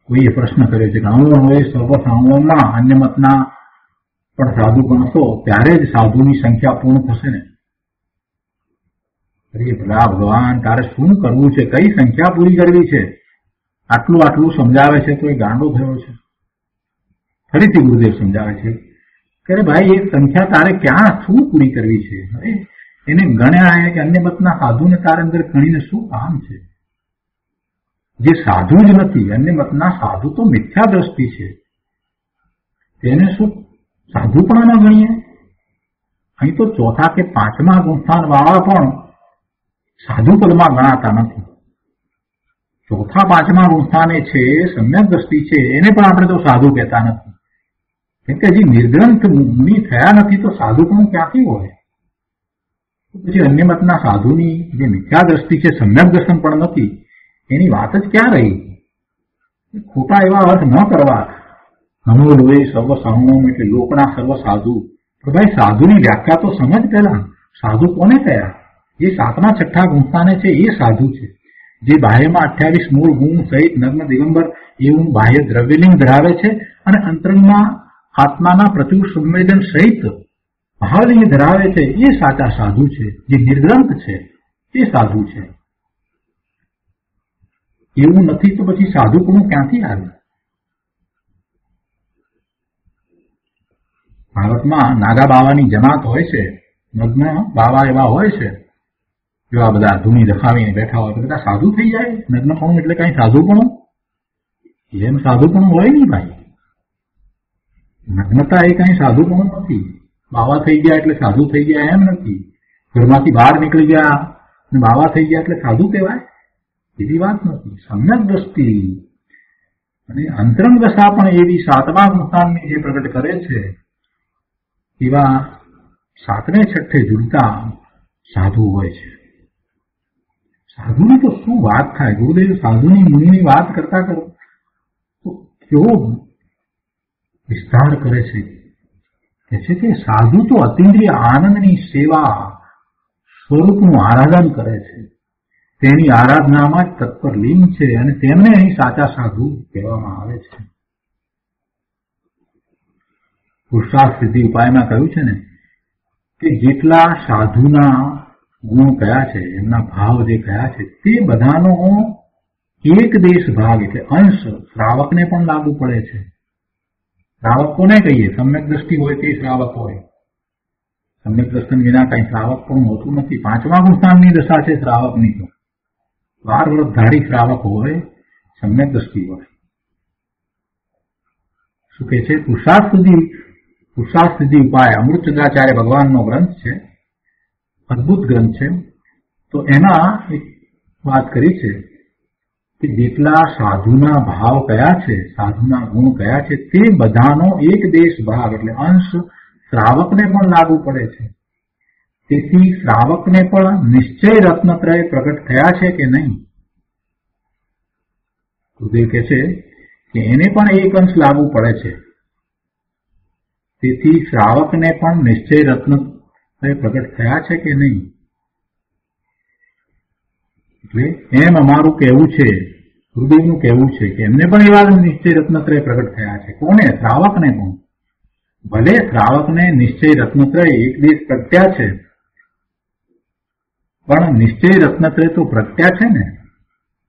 કોઈએ પ્રશ્ન કર્યો છે કે નમો લોહે સર્વ સાહુણમમાં અન્યમતના પણ સાધુ ગણશો ત્યારે જ સાધુની સંખ્યા પૂર્ણ થશે ને? અરે ભલા ભગવાન, તારે શું કરવું છે? કઈ સંખ્યા પૂરી કરવી છે? આટલું સમજાવે છે તો એ ગાંડો થયો છે. ફરીથી ગુરુદેવ સમજાવે છે કે ભાઈ એ સંખ્યા તારે ક્યાં શું પૂરી કરવી છે? અરે એને ગણ્યા કે અન્ય મતના સાધુને તારે અંદર ગણીને શું કામ છે? જે સાધુ જ નથી, અન્ય મતના સાધુ તો મિથ્યા દ્રષ્ટિ છે, તેને શું સાધુપણા ન ગણીએ? અહીં તો ચોથા કે પાંચમા ગુણસ્થાન વાળા પણ સાધુ પદમાં ગણાતા નથી. ચોથા પાંચમા ગુણસ્થાને છે, સમ્યક દ્રષ્ટિ છે, એને પણ આપણે તો સાધુ કહેતા નથી. કેમ કે હજી નિર્ગ્રંથ મુનિ થયા નથી તો સાધુ પણ ક્યાંથી હોય? પછી અન્ય મતના સાધુની જે મિથ્યા દ્રષ્ટિ છે, સમ્યક દર્શન પણ નથી, એની વાત જ ક્યાં રહી? ખોટા એવા અર્થ ન કરવા. નમો લોહે સર્વ સાહુણમ એટલે લોકના સર્વ સાધુ. તો ભાઈ સાધુની વ્યાખ્યા તો સમજ પેલા. સાધુ કોને કયા? જે 7મા 6ઠા ગુણસ્થાને છે એ સાધુ છે. જે બાહ્યમાં 28 મૂળ ગુણ સહિત નગ્ન દિગંબર એવું બાહ્ય દ્રવ્યલિંગ ધરાવે છે અને અંતરંગમાં આત્માના પ્રચુર સંવેદન સહિત ભાવલિંગ ધરાવે છે, એ સાચા સાધુ છે. જે નિર્ગ્રંથ છે એ સાધુ છે. એવું નથી તો પછી સાધુપણું ક્યાંથી આવે? ભારતમાં નાગા બાવાની જમાત હોય છે, નગ્ન બાવા એવા હોય છે, એવા બધા ધૂની દખાવીને બેઠા હોય તો બધા સાધુ થઈ જાય? નગ્નપણું એટલે કઈ સાધુપણું? એમ સાધુપણું હોય નહીં ભાઈ. નગ્નતા એ કઈ સાધુપણું નથી. બાવા થઈ ગયા એટલે સાધુ થઈ ગયા એમ નથી. ઘરમાંથી બહાર નીકળી ગયા અને બાવા થઈ ગયા એટલે સાધુ કહેવાય? એવી વાત નથી. સમ્યક દ્રષ્ટિ અને અંતરંગ દશા પણ એવી 7મા ગુણસ્થાનની જે પ્રગટ કરે છે એવા 7ને 6ઠે જુડતા સાધુ હોય છે. સાધુની તો શું વાત થાય? ગુરુદેવ સાધુની મુનિની વાત કરતા કરો તો કેવો વિસ્તાર કરે છે. કહે છે કે સાધુ તો અતિન્દ્રિય આનંદની સેવા સ્વરૂપનું આરાધન કરે છે. તેની આરાધનામાં જ તત્પર લીન છે અને તેમને અહીં સાચા સાધુ કહેવામાં આવે છે. પુરુષાર્થ સિદ્ધિ ઉપાયમાં કહ્યું છે ને કે જેટલા સાધુના ગુણ કયા છે, એમના ભાવ જે કયા છે, તે બધાનો એક દેશ ભાગ એટલે અંશ શ્રાવકને પણ લાગુ પડે છે. શ્રાવક કોને કહીએ? સમ્યક દ્રષ્ટિ હોય તે શ્રાવક હોય. સમ્યક દર્શન વિના કઈ શ્રાવક પણ હોતું નથી. 5મા ગુણસ્થાનની દશા છે શ્રાવકની. તો 12 વર્ષધારી શ્રાવક હોય, સમ્યક દ્રષ્ટિ હોય. શું કે છે? પુરુષાર્થ સિદ્ધિ ઉપાય અમૃતચંદ્રાચાર્ય ભગવાનનો ગ્રંથ છે, અદભુત ગ્રંથ છે. તો એમાં એક વાત કરી છે કે જેટલા સાધુના ભાવ કયા છે, સાધુના ગુણ કયા છે, તે બધાનો એક દેશ ભાગ એટલે અંશ શ્રાવકને પણ લાગુ પડે છે. તેથી શ્રાવકને પણ નિશ્ચય રત્નત્રય પ્રગટ થયા છે કે નહીં? ગુરુદેવ કહે છે કે એને પણ એક અંશ લાગુ પડે છે. તેથી શ્રાવકને પણ નિશ્ચય રત્નત્રય પ્રગટ થયા છે કે નહીં? એટલે એમ અમારું કહેવું છે, ગુરુદેવનું કહેવું છે કે એમને પણ એવા નિશ્ચય રત્નત્રય પ્રગટ થયા છે. કોને? શ્રાવકને પણ. ભલે શ્રાવકને નિશ્ચય રત્નત્રય એક દેશ પ્રગટ્યા છે, પણ નિશ્ચય રત્નત્રય તો પ્રગટ્યા છે ને.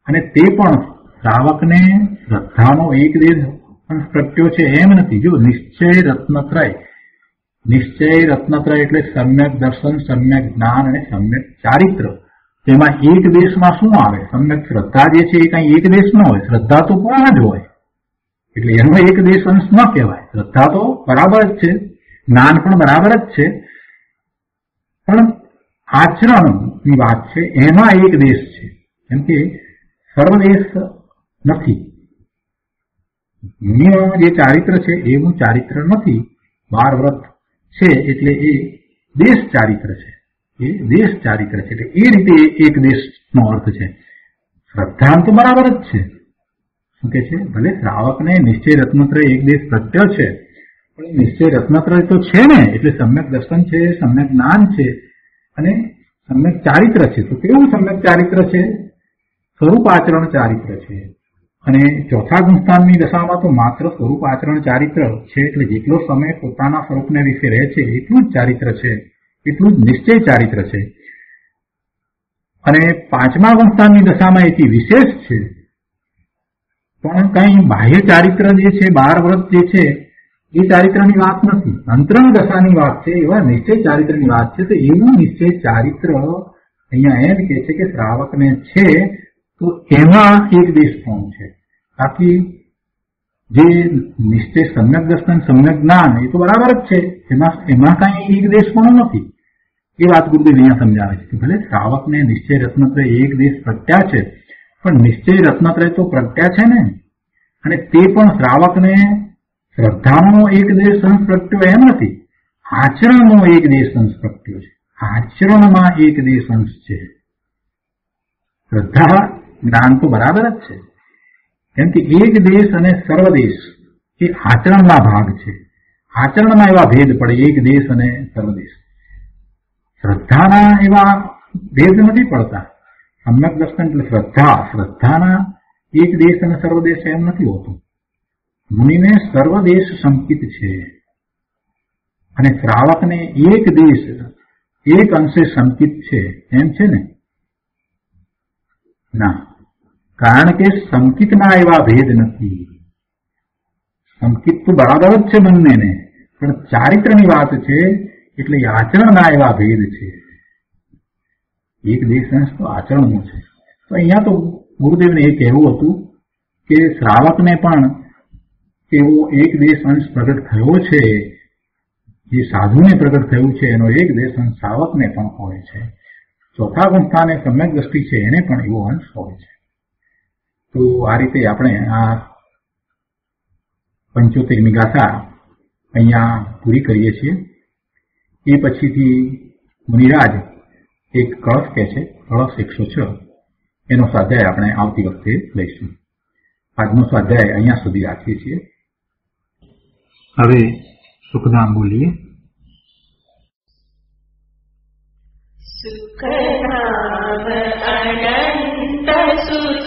અને તે પણ શ્રાવકને શ્રદ્ધાનો એક દેશ પ્રગટ્યો છે એમ નથી. જો નિશ્ચય રત્નત્રય એટલે સમ્યક દર્શન, સમ્યક જ્ઞાન અને સમ્યક ચારિત્ર. તેમાં એક દેશમાં શું આવે? સમ્યક શ્રદ્ધા જે છે એ કઈ એક દેશ ન હોય. શ્રદ્ધા તો પૂર્ણ જ હોય, એટલે એનો એક દેશ અંશ ન કહેવાય. શ્રદ્ધા તો બરાબર જ છે, જ્ઞાન પણ બરાબર જ છે, પણ આચરણની વાત છે એમાં એક દેશ છે. કેમ કે સર્વદેશ નથી. મુનિઓનું જે ચારિત્ર છે એવું ચારિત્ર નથી. 12 વ્રત છે એટલે એ દેશ ચારિત્ર છે. એ દેશ ચારિત્ર છે એટલે એ રીતે એક દેશનો અર્થ છે. શ્રદ્ધા તો બરાબર જ છે. શું કે છે? ભલે શ્રાવકને નિશ્ચય રત્નત્રય એક દેશ પ્રગટ્યો છે, પણ નિશ્ચય રત્નત્રય તો છે ને. એટલે સમ્યક દર્શન છે, સમ્યક જ્ઞાન છે અને સમ્યક ચારિત્ર છે. તો કેવું સમ્યક ચારિત્ર છે? સ્વરૂપ આચરણ ચારિત્ર છે. અને 4થા ગુણસ્થાનની દશામાં તો માત્ર સ્વરૂપ આચરણ ચારિત્ર છે. એટલે જેટલો સમય પોતાના સ્વરૂપને વિશે રહે છે એટલું જ ચારિત્ર છે, એટલું જ નિશ્ચય ચારિત્ર છે. અને 5મા ગુણસ્થાનની દશામાં એથી વિશેષ છે, પણ કઈ બાહ્ય ચારિત્ર જે છે, 12 વ્રત જે છે એ ચારિત્રની વાત નથી. અંતરંગ દશાની વાત છે, એવા નિશ્ચય ચારિત્રની વાત છે. તો એવું નિશ્ચય ચારિત્ર અહીંયા એમ કે છે કે શ્રાવકને છે તો એમાં એક દેશપણું છે. બાકી જે નિશ્ચય સમ્યક દર્શન, સમ્યક જ્ઞાન એ તો બરાબર જ છે, એમાં કઈ એક દેશપણું નથી. એ વાત ગુરુદેવ અહીંયા સમજાવે છે કે ભલે શ્રાવકને નિશ્ચય રત્નત્રય એક દેશ પ્રગટ્યા છે, પણ નિશ્ચય રત્નત્રય તો પ્રગટ્યા છે ને. અને તે પણ શ્રાવકને શ્રદ્ધાનો એક દેશ અંશ પ્રગટ્યો એમ નથી, આચરણનો એક દેશ અંશ પ્રગટ્યો છે. આચરણમાં એક દેશ અંશ છે. શ્રદ્ધા જ્ઞાન તો બરાબર જ છે, કેમ કે એક દેશ અને સર્વદેશ એ આચરણના ભાગ છે. આચરણમાં એવા ભેદ પડે, એક દેશ અને સર્વદેશ. શ્રદ્ધાના એવા ભેદ નથી પડતા. સમ્યક દર્શન એટલે શ્રદ્ધાના એક દેશ અને સર્વદેશ એમ નથી હોતું. મુનિને સર્વદેશ સંકિત છે અને શ્રાવકને એક દેશ એક અંશે સંકિત છે, એમ છે ને? ના, કારણ કે સંકિતના એવા ભેદ નથી. સંકિત તો બરાબર જ છે બંનેને, પણ ચારિત્રની વાત છે એટલે આચરણના એવા ભેદ છે. એક દેશ અંશ તો આચરણનો છે. તો અહીંયા તો ગુરુદેવને એ કહેવું હતું કે શ્રાવકને પણ એવો એક દેશ અંશ પ્રગટ થયો છે, જે સાધુને પ્રગટ થયું છે એનો એક દેશ અંશ શ્રાવકને પણ હોય છે. ચોથા ગુણસ્થાને સમ્યક દ્રષ્ટિ છે એને પણ એવો અંશ હોય છે. તો આ રીતે આપણે આ 75મી ગાથા અહીંયા પૂરી કરીએ છીએ. એ પછીથી મુનિરાજ એક કળશ કહે છે, કળશ 106, એનો સ્વાધ્યાય આપણે આવતી વખતે લઈશું. આજનો સ્વાધ્યાય અહીંયા સુધી રાખીએ છીએ. હવે સુખધામ બોલીએ. સુખધામ અનંત સુખ